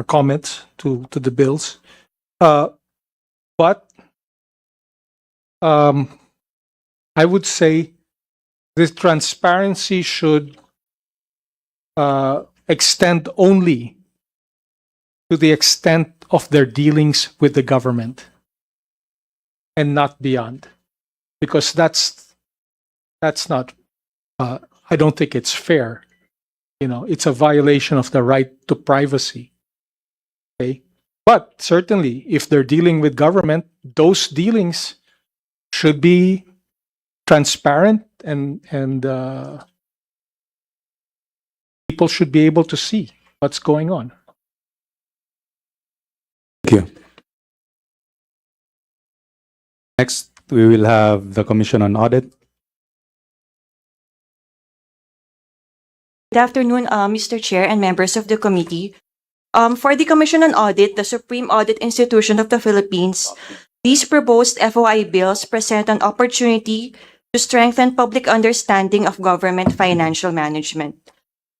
comments to the bills, but I would say this transparency should extend only to the extent of their dealings with the government and not beyond, because that's not. I don't think it's fair. It's a violation of the right to privacy. Okay, but certainly, if they're dealing with government, those dealings should be transparent and people should be able to see what's going on.
Thank you. Next, we will have the Commission on Audit.
Good afternoon, Mr. Chair and members of the committee. For the Commission on Audit, the Supreme Audit Institution of the Philippines, these proposed FOI bills present an opportunity to strengthen public understanding of government financial management.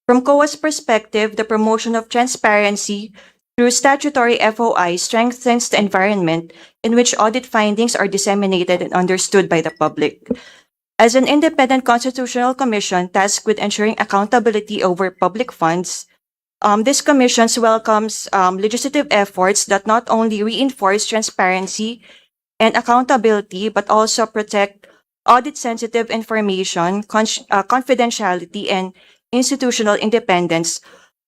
From COA's perspective, the promotion of transparency through statutory FOI strengthens the environment in which audit findings are disseminated and understood by the public. As an independent constitutional commission tasked with ensuring accountability over public funds, this commission welcomes legislative efforts that not only reinforce transparency and accountability, but also protect audit-sensitive information, confidentiality, and institutional independence,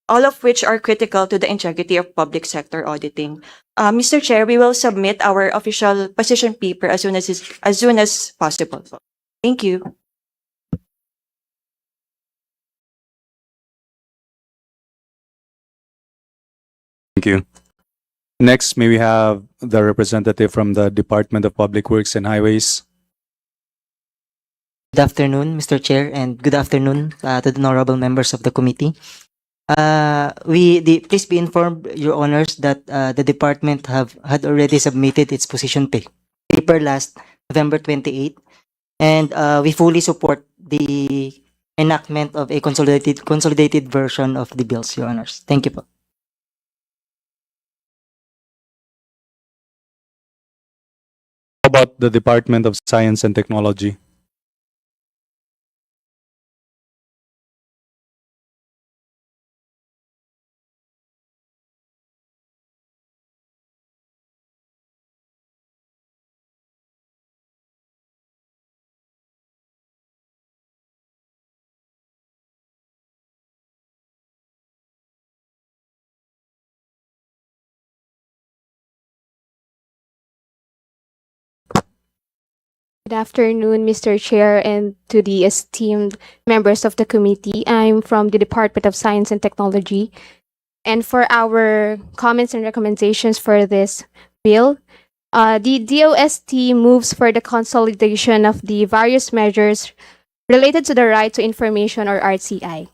all of which are critical to the integrity of public sector auditing. Mr. Chair, we will submit our official position paper as soon as possible. Thank you.
Thank you. Next, may we have the representative from the Department of Public Works and Highways.
Good afternoon, Mr. Chair, and good afternoon to the honorable members of the committee. please be informed, Your Honors, that the department had already submitted its position paper last November 28, and we fully support the enactment of a consolidated version of the bills, Your Honors. Thank you po.
How about the Department of Science and Technology?
Good afternoon, Mr. Chair, and to the esteemed members of the committee. I'm from the Department of Science and Technology. And for our comments and recommendations for this bill, the DOST moves for the consolidation of the various measures related to the right to information, or RTI.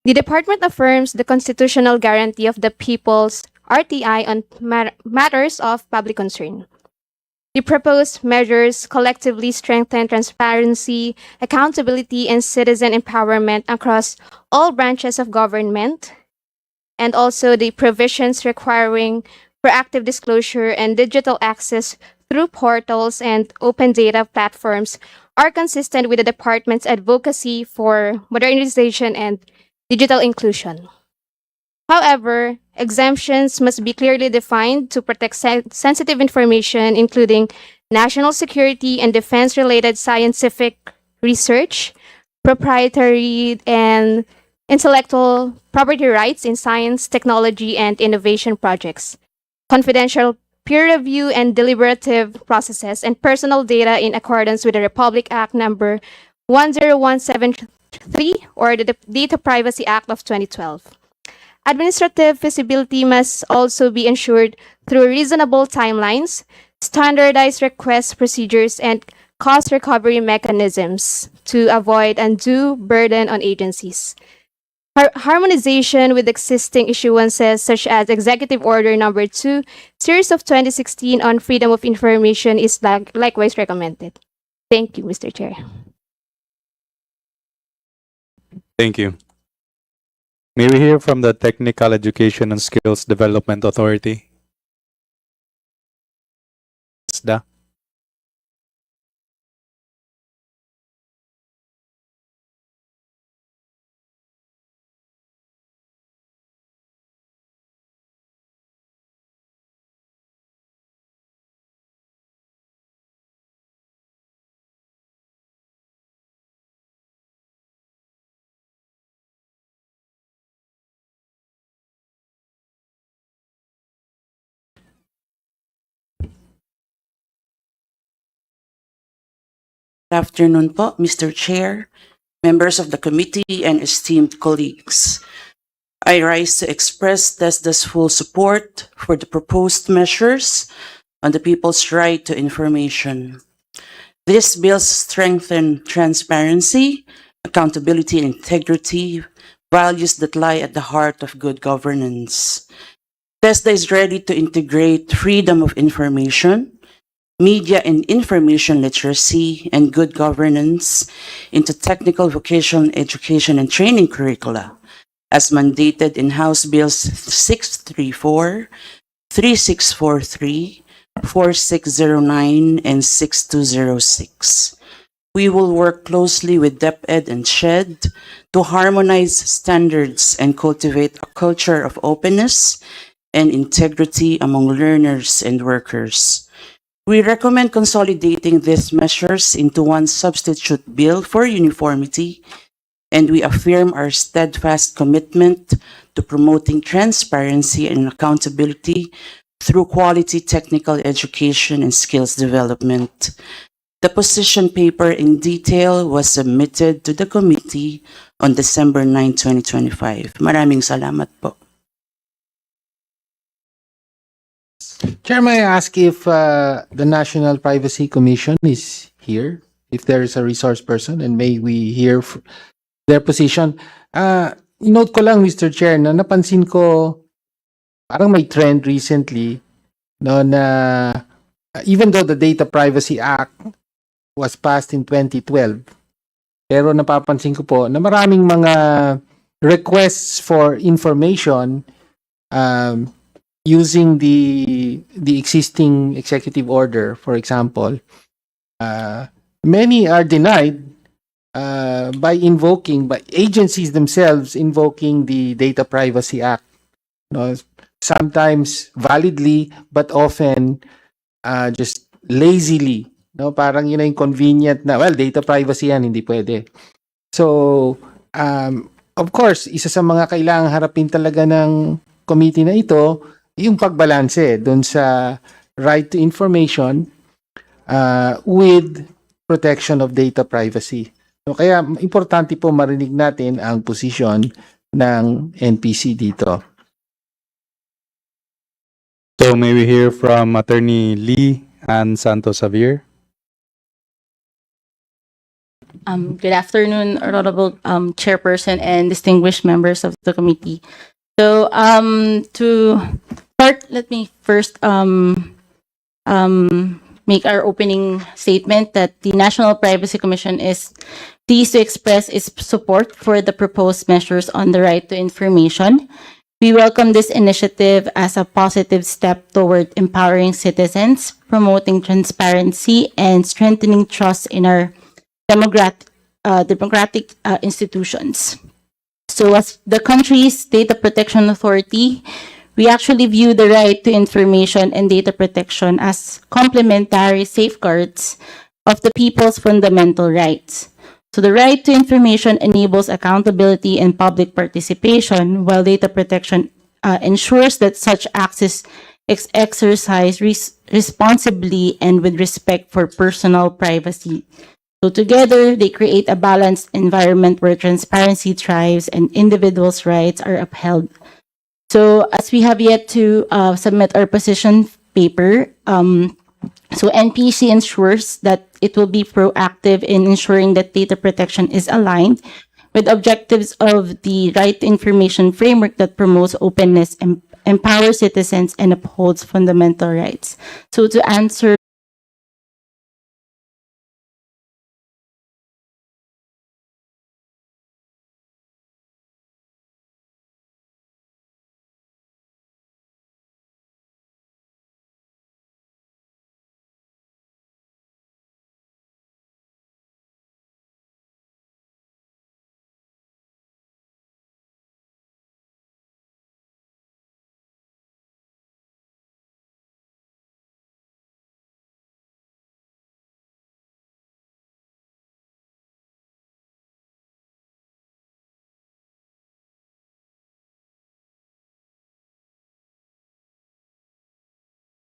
The department affirms the constitutional guarantee of the people's RTI on matters of public concern. The proposed measures collectively strengthen transparency, accountability, and citizen empowerment across all branches of government, and also the provisions requiring proactive disclosure and digital access through portals and open data platforms are consistent with the department's advocacy for modernization and digital inclusion. However, exemptions must be clearly defined to protect sensitive information, including national security and defense-related scientific research, proprietary and intellectual property rights in science, technology, and innovation projects, confidential peer review and deliberative processes, and personal data in accordance with the Republic Act number 10173 or the Data Privacy Act of 2012. Administrative feasibility must also be ensured through reasonable timelines, standardized request procedures, and cost recovery mechanisms to avoid undue burden on agencies. Harmonization with existing issuances such as Executive Order Number 2, Series of 2016 on Freedom of Information is likewise recommended. Thank you, Mr. Chair.
Thank you. May we hear from the Technical Education and Skills Development Authority? SDA.
Good afternoon po, Mr. Chair, members of the committee, and esteemed colleagues. I rise to express TESDA's full support for the proposed measures on the people's right to information. These bills strengthen transparency, accountability, and integrity, values that lie at the heart of good governance. TESDA is ready to integrate freedom of information, media and information literacy, and good governance into technical vocational education and training curricula, as mandated in House Bills 634, 3643, 4609, and 6206. We will work closely with DepEd and SHED to harmonize standards and cultivate a culture of openness and integrity among learners and workers. We recommend consolidating these measures into one substitute bill for uniformity, and we affirm our steadfast commitment to promoting transparency and accountability through quality technical education and skills development. The position paper in detail was submitted to the committee on December 9, 2025. Maraming salamat po.
Chair, may I ask if the National Privacy Commission is here? If there is a resource person, and may we hear their position? note ko lang, Mr. Chair, na napansin ko parang may trend recently, no, na even though the Data Privacy Act was passed in 2012, pero napapansin ko po na maraming mga requests for information using the existing executive order, for example. Many are denied by agencies themselves invoking the Data Privacy Act. No, sometimes validly, but often just lazily. No, parang yun yung convenient na, well, data privacy yan, hindi pwede. So, of course, isa sa mga kailangang harapin talaga ng committee na ito, yung pagbalanse doon sa right to information with protection of data privacy. So, kaya importante po marinig natin ang posisyon ng NPC dito.
So may we hear from Attorney Lee and Santos Xavier?
Good afternoon, Honorable Chairperson and distinguished members of the committee. So, to start, let me first make our opening statement that the National Privacy Commission is pleased to express its support for the proposed measures on the right to information. We welcome this initiative as a positive step toward empowering citizens, promoting transparency, and strengthening trust in our democratic institutions. So as the country's data protection authority, we actually view the right to information and data protection as complementary safeguards of the people's fundamental rights. So the right to information enables accountability and public participation, while data protection ensures that such access is exercised responsibly and with respect for personal privacy. So together, they create a balanced environment where transparency thrives and individuals' rights are upheld. So as we have yet to submit our position paper, so NPC ensures that it will be proactive in ensuring that data protection is aligned with objectives of the right to information framework that promotes openness and empowers citizens and upholds fundamental rights. So to answer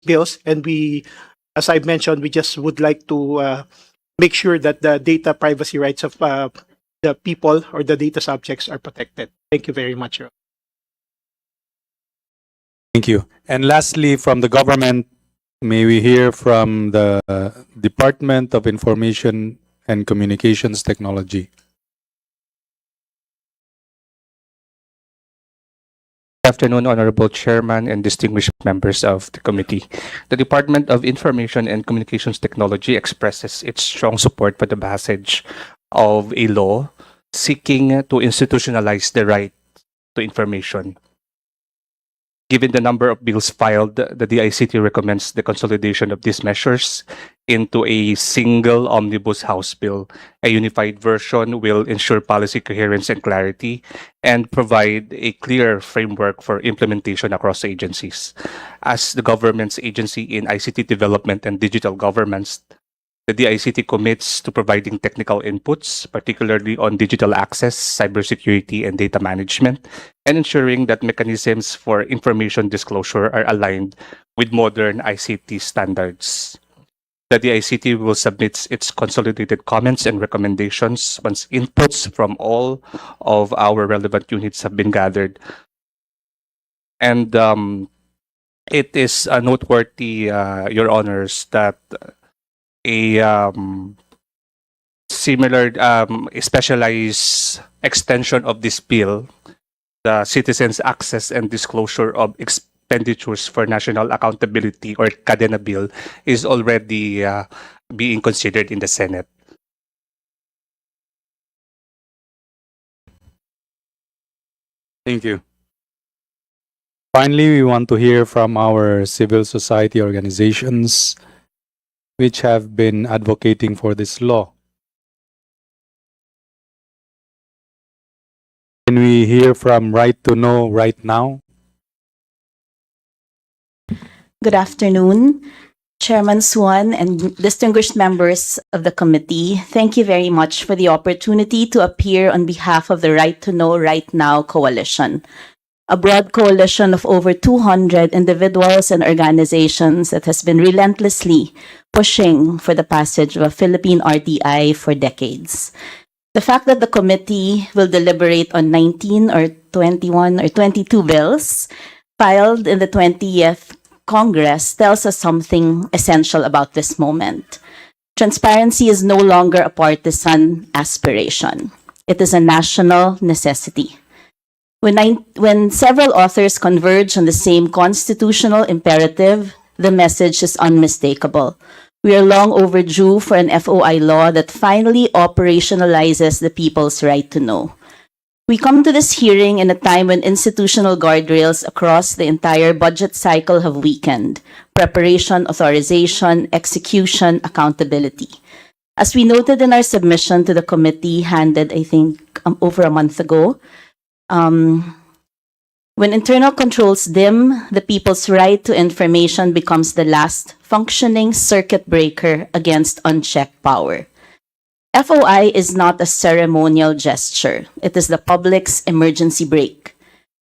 bills, and we, as I mentioned, we just would like to make sure that the data privacy rights of the people or the data subjects are protected. Thank you very much.
Thank you. And lastly, from the government, may we hear from the Department of Information and Communications Technology?
Good afternoon, Honorable Chairman and distinguished members of the committee. The Department of Information and Communications Technology expresses its strong support for the passage of a law seeking to institutionalize the right to information. Given the number of bills filed, the DICT recommends the consolidation of these measures into a single omnibus House bill. A unified version will ensure policy coherence and clarity and provide a clear framework for implementation across agencies. As the government's agency in ICT development and digital governance, the DICT commits to providing technical inputs, particularly on digital access, cybersecurity, and data management, and ensuring that mechanisms for information disclosure are aligned with modern ICT standards. The DICT will submit its consolidated comments and recommendations once inputs from all of our relevant units have been gathered. And it is noteworthy, Your Honors, that a similar specialized extension of this bill the citizens' access and disclosure of expenditures for national accountability, or Cadena Bill, is already being considered in the Senate.
Thank you. Finally, we want to hear from our civil society organizations which have been advocating for this law. Can we hear from Right to Know right now?
Good afternoon, Chairman Swan and distinguished members of the committee. Thank you very much for the opportunity to appear on behalf of the Right to Know Right Now coalition, a broad coalition of over 200 individuals and organizations that has been relentlessly pushing for the passage of a Philippine RTI for decades. The fact that the committee will deliberate on 19 or 21 or 22 bills filed in the 20th Congress tells us something essential about this moment. Transparency is no longer a partisan aspiration. It is a national necessity. When several authors converge on the same constitutional imperative, the message is unmistakable. We are long overdue for an FOI law that finally operationalizes the people's right to know. We come to this hearing in a time when institutional guardrails across the entire budget cycle have weakened: preparation, authorization, execution, accountability. As we noted in our submission to the committee handed, I think, over a month ago, when internal controls dim, the people's right to information becomes the last functioning circuit breaker against unchecked power. FOI is not a ceremonial gesture. It is the public's emergency brake.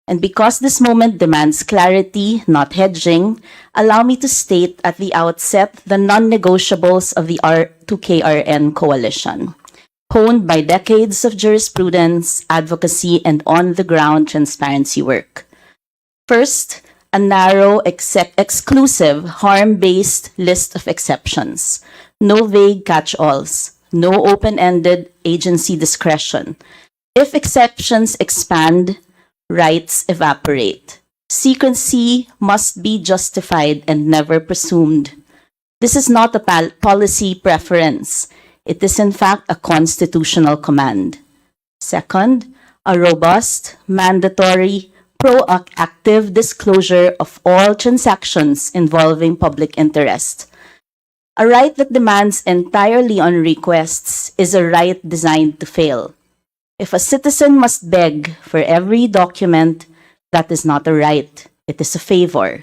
And because this moment demands clarity, not hedging, allow me to state at the outset the non-negotiables of the R2KRN coalition, honed by decades of jurisprudence, advocacy, and on-the-ground transparency work. First, a narrow, exclusive, harm-based list of exceptions. No vague catch-alls. No open-ended agency discretion. If exceptions expand, rights evaporate. Secrecy must be justified and never presumed. This is not a policy preference. It is in fact a constitutional command. Second, a robust, mandatory, proactive disclosure of all transactions involving public interest. A right that demands entirely on requests is a right designed to fail. If a citizen must beg for every document, that is not a right, it is a favor.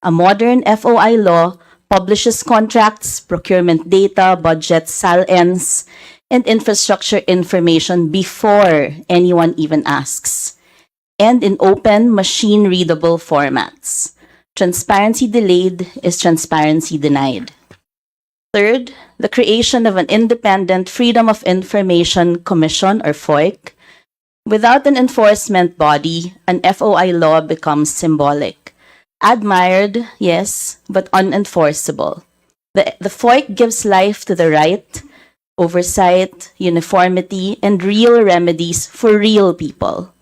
A modern FOI law publishes contracts, procurement data, budgets, SALNs, and infrastructure information before anyone even asks, and in open, machine-readable formats. Transparency delayed is transparency denied. Third, the creation of an independent Freedom of Information Commission, or FOIC. Without an enforcement body, an FOI law becomes symbolic. Admired, yes, but unenforceable. The FOIC gives life to the right, oversight, uniformity, and real remedies for real people.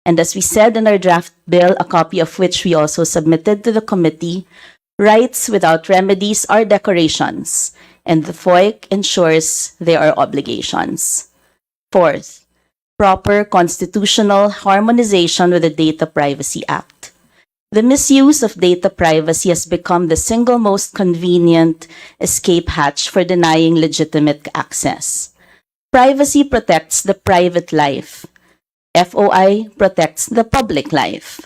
And as we said in our draft bill, a copy of which we also submitted to the committee, rights without remedies are decorations, and the FOIC ensures they are obligations. Fourth, proper constitutional harmonization with the Data Privacy Act. The misuse of data privacy has become the single most convenient escape hatch for denying legitimate access. Privacy protects the private life. FOI protects the public life.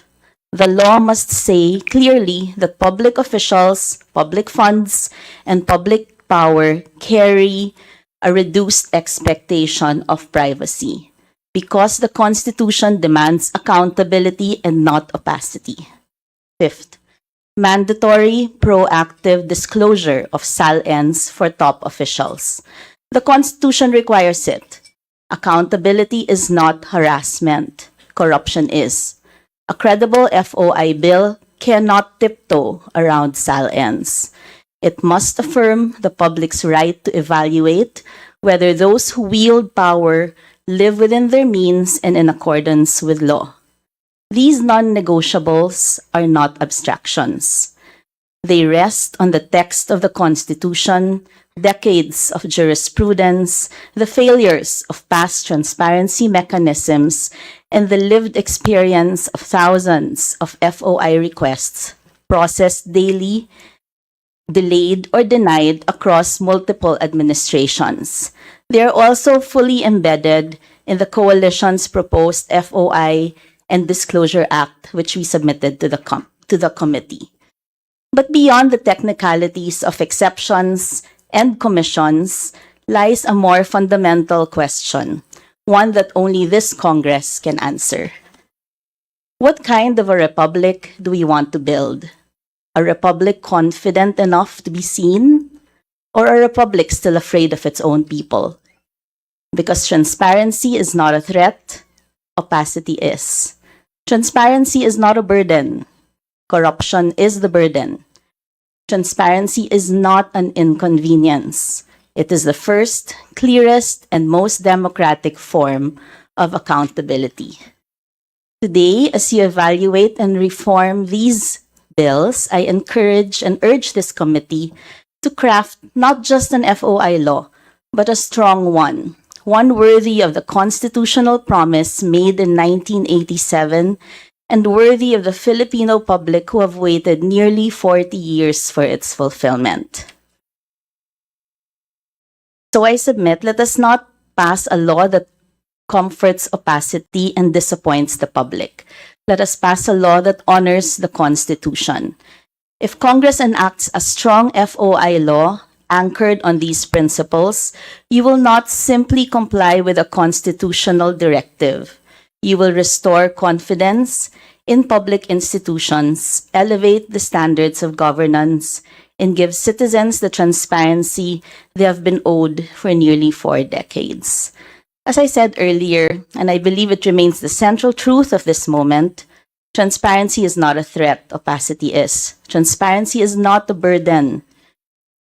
The law must say clearly that public officials, public funds, and public power carry a reduced expectation of privacy because the Constitution demands accountability and not opacity. Fifth, mandatory proactive disclosure of SALNs for top officials. The Constitution requires it. Accountability is not harassment. Corruption is. A credible FOI bill cannot tiptoe around SALNs. It must affirm the public's right to evaluate whether those who wield power live within their means and in accordance with law. These non-negotiables are not abstractions. They rest on the text of the Constitution, decades of jurisprudence, the failures of past transparency mechanisms, and the lived experience of thousands of FOI requests processed daily, delayed, or denied across multiple administrations. They are also fully embedded in the coalition's proposed FOI and Disclosure Act, which we submitted to the committee. But beyond the technicalities of exceptions and commissions lies a more fundamental question, one that only this Congress can answer. What kind of a republic do we want to build? A republic confident enough to be seen, or a republic still afraid of its own people? Because transparency is not a threat, opacity is. Transparency is not a burden. Corruption is the burden. Transparency is not an inconvenience. It is the first, clearest, and most democratic form of accountability. Today, as you evaluate and reform these bills, I encourage and urge this committee to craft not just an FOI law, but a strong one worthy of the constitutional promise made in 1987 and worthy of the Filipino public who have waited nearly 40 years for its fulfillment. So I submit, let us not pass a law that comforts opacity and disappoints the public. Let us pass a law that honors the Constitution. If Congress enacts a strong FOI law anchored on these principles, you will not simply comply with a constitutional directive. You will restore confidence in public institutions, elevate the standards of governance, and give citizens the transparency they have been owed for nearly 4 decades. As I said earlier, and I believe it remains the central truth of this moment, transparency is not a threat, opacity is. Transparency is not a burden,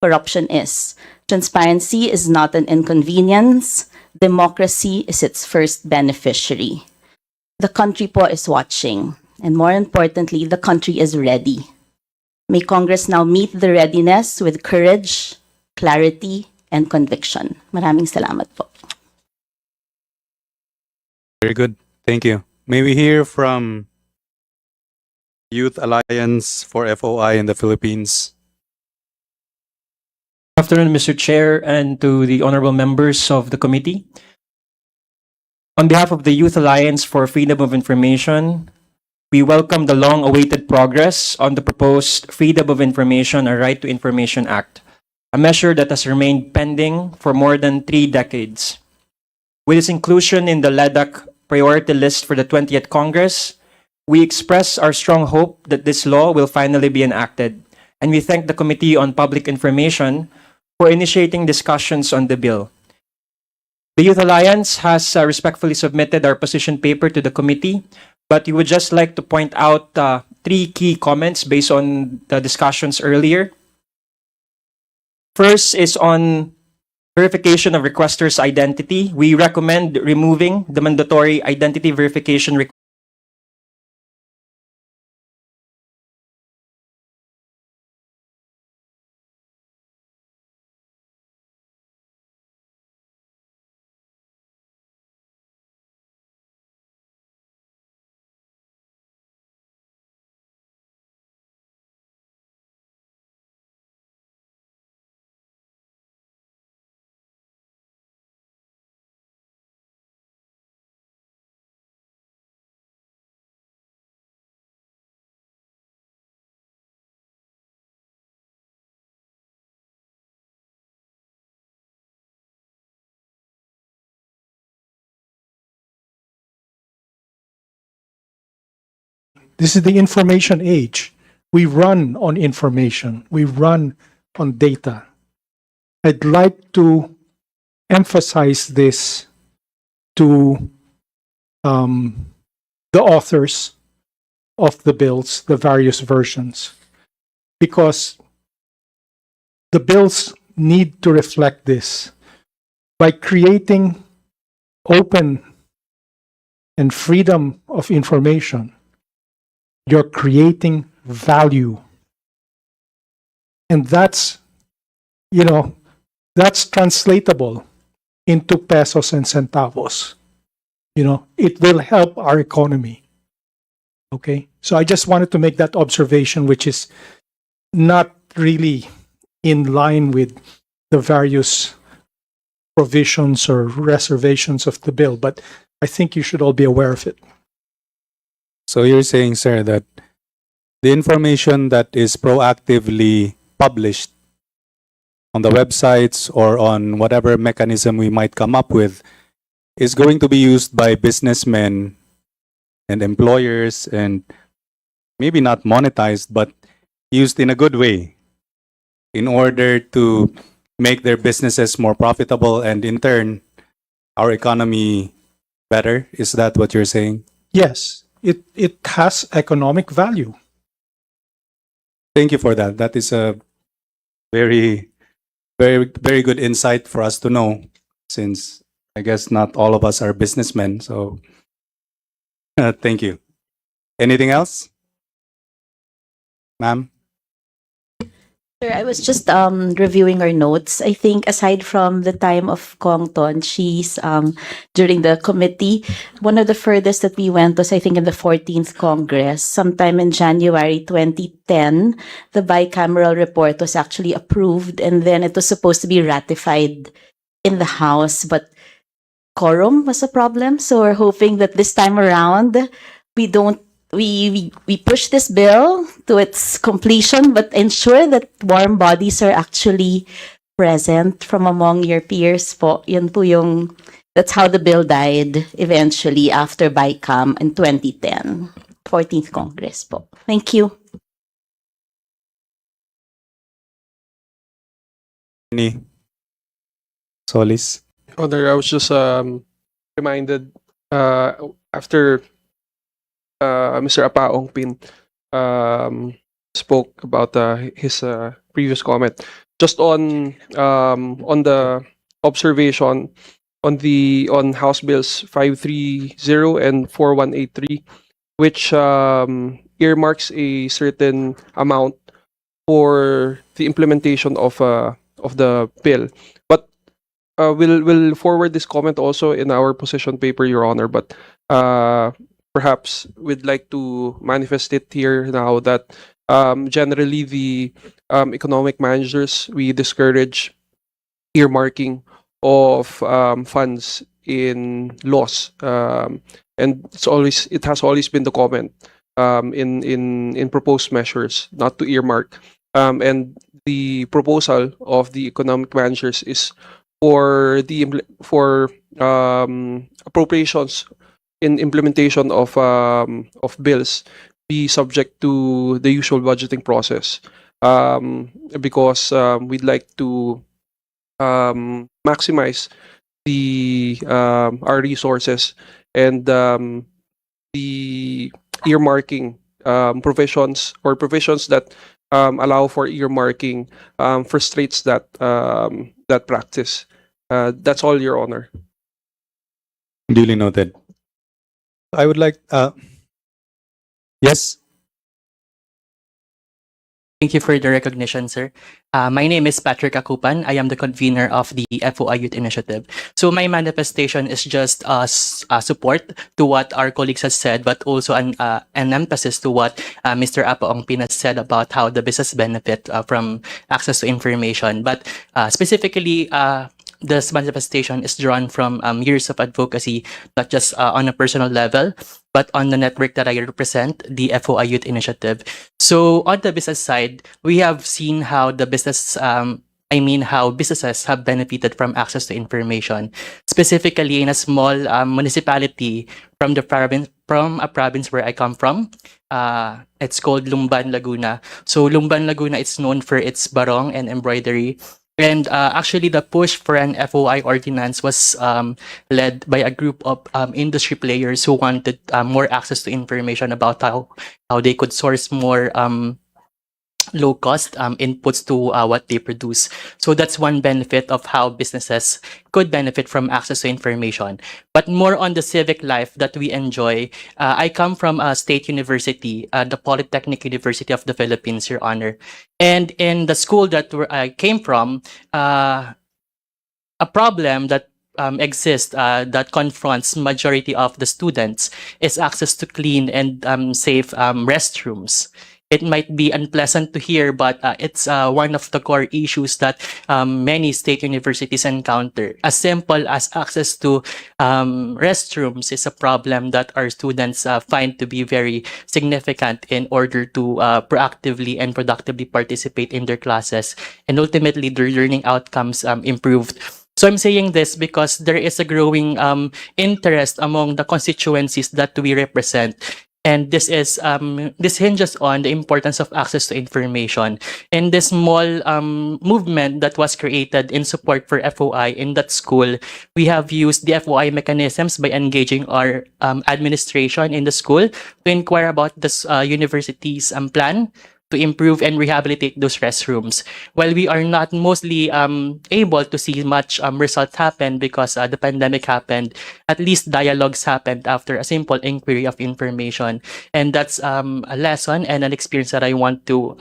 corruption is. Transparency is not an inconvenience, democracy is its first beneficiary. The country po is watching, and more importantly, the country is ready. May Congress now meet the readiness with courage, clarity, and conviction. Maraming salamat po.
Very good. Thank you. May we hear from Youth Alliance for FOI in the Philippines?
Good afternoon, Mr. Chair, and to the honorable members of the committee. On behalf of the Youth Alliance for Freedom of Information, we welcome the long-awaited progress on the proposed Freedom of Information, a Right to Information Act, a measure that has remained pending for more than 3 decades. With its inclusion in the LEDAC priority list for the 20th Congress, we express our strong hope that this law will finally be enacted, and we thank the Committee on Public Information for initiating discussions on the bill. The Youth Alliance has respectfully submitted our position paper to the committee, but we would just like to point out 3 key comments based on the discussions earlier. First is on verification of requester's identity. We recommend removing the mandatory identity verification requirement
This is the information age. We run on information. We run on data. I'd like to emphasize this to the authors of the bills, the various versions, because the bills need to reflect this. By creating open and freedom of information, you're creating value. And that's, that's translatable into pesos and centavos. It will help our economy. Okay, so I just wanted to make that observation, which is not really in line with the various provisions or reservations of the bill, but I think you should all be aware of it.
So you're saying, sir, that the information that is proactively published on the websites or on whatever mechanism we might come up with is going to be used by businessmen and employers, and maybe not monetized, but used in a good way in order to make their businesses more profitable and in turn our economy better. Is that what you're saying?
Yes, it has economic value.
Thank you for that. That is a very, very, very good insight for us to know, since I guess not all of us are businessmen. So thank you. Anything else? Ma'am?
Sir, I was just reviewing our notes. I think aside from the time of Kong Ton, she's during the committee, one of the furthest that we went was, I think, in the 14th Congress. Sometime in January 2010, the bicameral report was actually approved, and then it was supposed to be ratified in the House, but quorum was a problem. So we're hoping that this time around, we push this bill to its completion, but ensure that warm bodies are actually present from among your peers po. Yun po that's how the bill died eventually after BICAM in 2010, 14th Congress po. Thank you.
Any Solis?
Honor, I was just reminded after Mr. Apaong Pin spoke about his previous comment, just on the observation on House Bills 530 and 4183, which earmarks a certain amount for the implementation of the bill. But we'll forward this comment also in our position paper, Your Honor. But perhaps we'd like to manifest it here now that generally the economic managers, we discourage earmarking of funds in laws, and it has always been the comment in proposed measures not to earmark, and the proposal of the economic managers is for appropriations in implementation of bills be subject to the usual budgeting process, because we'd like to maximize our resources, and the earmarking provisions that allow for earmarking frustrates that practice. That's all, Your Honor.
Duly noted. I would like, yes?
Thank you for the recognition, sir. My name is Patrick Akupan. I am the convener of the FOI Youth Initiative. So my manifestation is just support to what our colleagues have said, but also an emphasis to what Mr. Apaong Pin said about how the business benefit from access to information. But specifically, this manifestation is drawn from years of advocacy, not just on a personal level, but on the network that I represent, the FOI Youth Initiative. So on the business side, we have seen how the business, how businesses have benefited from access to information, specifically in a small municipality from a province where I come from. It's called Lumban, Laguna. So Lumban, Laguna is known for its barong and embroidery. And actually, the push for an FOI ordinance was led by a group of industry players who wanted more access to information about how they could source more low cost inputs to what they produce. So that's one benefit of how businesses could benefit from access to information. But more on the civic life that we enjoy, I come from a state university, the Polytechnic University of the Philippines, Your Honor. And in the school that I came from, a problem that exists that confronts majority of the students is access to clean and safe restrooms. It might be unpleasant to hear, but it's one of the core issues that many state universities encounter. As simple as access to restrooms is a problem that our students find to be very significant in order to proactively and productively participate in their classes, and ultimately their learning outcomes improved. So I'm saying this because there is a growing interest among the constituencies that we represent. And this hinges on the importance of access to information. In this small movement that was created in support for FOI in that school, we have used the FOI mechanisms by engaging our administration in the school to inquire about this university's plan to improve and rehabilitate those restrooms. While we are not mostly able to see much results happen because the pandemic happened, at least dialogues happened after a simple inquiry of information. And that's a lesson and an experience that I want to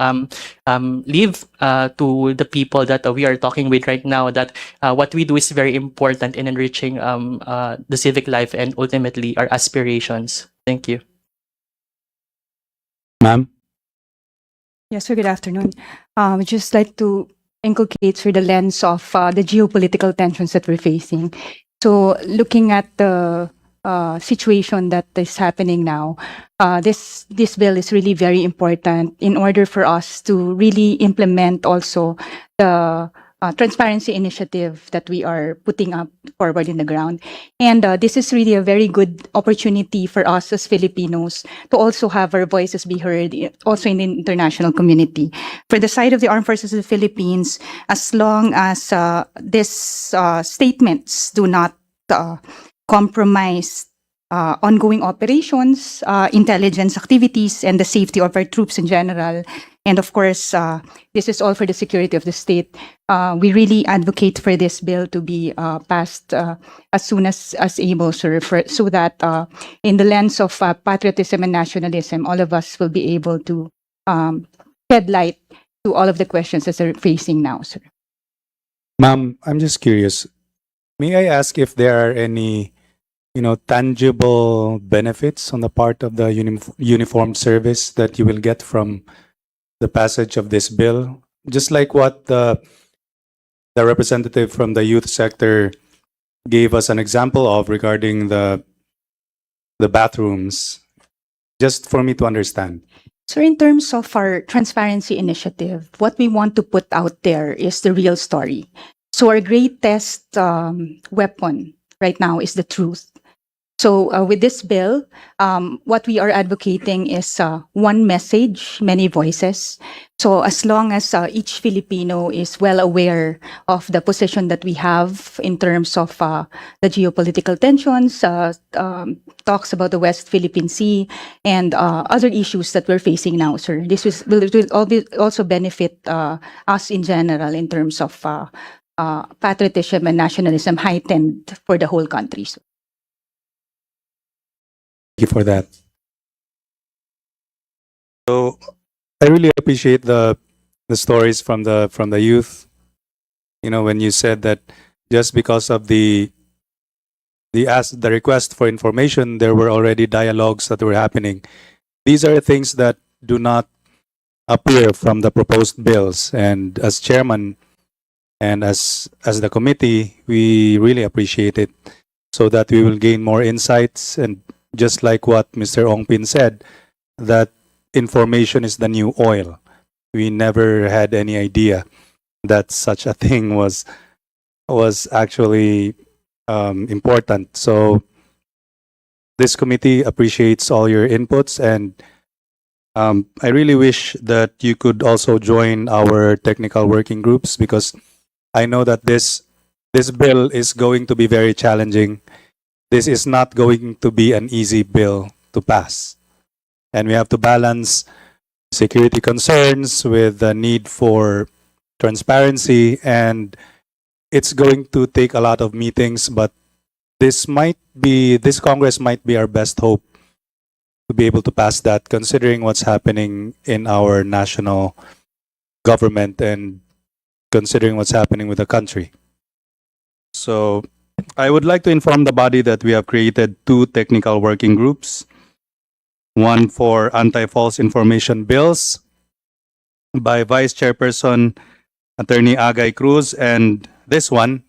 leave to the people that we are talking with right now, that what we do is very important in enriching the civic life and ultimately our aspirations. Thank you.
Ma'am?
Yes, sir. Good afternoon. I'd just like to inculcate through the lens of the geopolitical tensions that we're facing. So, looking at the situation that is happening now, this bill is really very important in order for us to really implement also the transparency initiative that we are putting up forward in the ground. And this is really a very good opportunity for us as Filipinos to also have our voices be heard also in the international community. For the side of the Armed Forces of the Philippines, as long as these statements do not compromise ongoing operations, intelligence activities, and the safety of our troops in general, and of course, this is all for the security of the state. We really advocate for this bill to be passed as soon as able, sir, so that in the lens of patriotism and nationalism, all of us will be able to shed light to all of the questions that are facing now, sir.
Ma'am, I'm just curious. May I ask if there are any, tangible benefits on the part of the uniformed service that you will get from the passage of this bill? Just like what the representative from the youth sector gave us an example of regarding the bathrooms, just for me to understand.
So in terms of our transparency initiative, what we want to put out there is the real story. So our greatest weapon right now is the truth. So with this bill, what we are advocating is one message, many voices. So as long as each Filipino is well aware of the position that we have in terms of the geopolitical tensions, talks about the West Philippine Sea, and other issues that we're facing now, sir. This will also benefit us in general in terms of patriotism and nationalism heightened for the whole country. So.
Thank you for that. So I really appreciate the stories from the youth. When you said that just because of the request for information, there were already dialogues that were happening. These are things that do not appear from the proposed bills. And as chairman and as the committee, we really appreciate it, so that we will gain more insights. And just like what Mr. Ongpin said, that information is the new oil. We never had any idea that such a thing was actually important. So this committee appreciates all your inputs, and I really wish that you could also join our technical working groups, because I know that this bill is going to be very challenging. This is not going to be an easy bill to pass. And we have to balance security concerns, with the need for transparency, and it's going to take a lot of meetings, but this Congress might be our best hope to be able to pass that, considering what's happening in our national government and considering what's happening with the country. So I would like to inform the body that we have created 2 technical working groups, one for anti-false information bills by Vice Chairperson Attorney Agay Cruz, and this one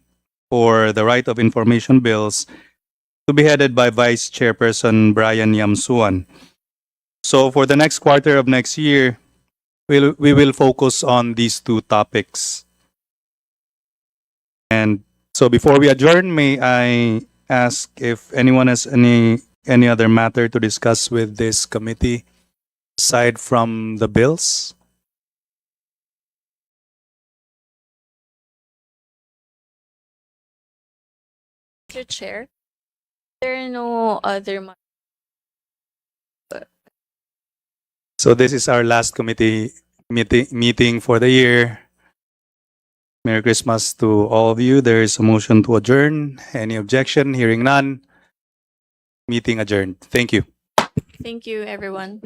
for the right of information bills to be headed by Vice Chairperson Brian Yamsuan. So for the next quarter of next year, we will focus on these 2 topics. And so before we adjourn, may I ask if anyone has any other matter to discuss with this committee aside from the bills?
Mr. Chair, there are no other
So this is our last committee meeting for the year. Merry Christmas to all of you. There is a motion to adjourn. Any objection? Hearing none. Meeting adjourned. Thank you.
Thank you, everyone.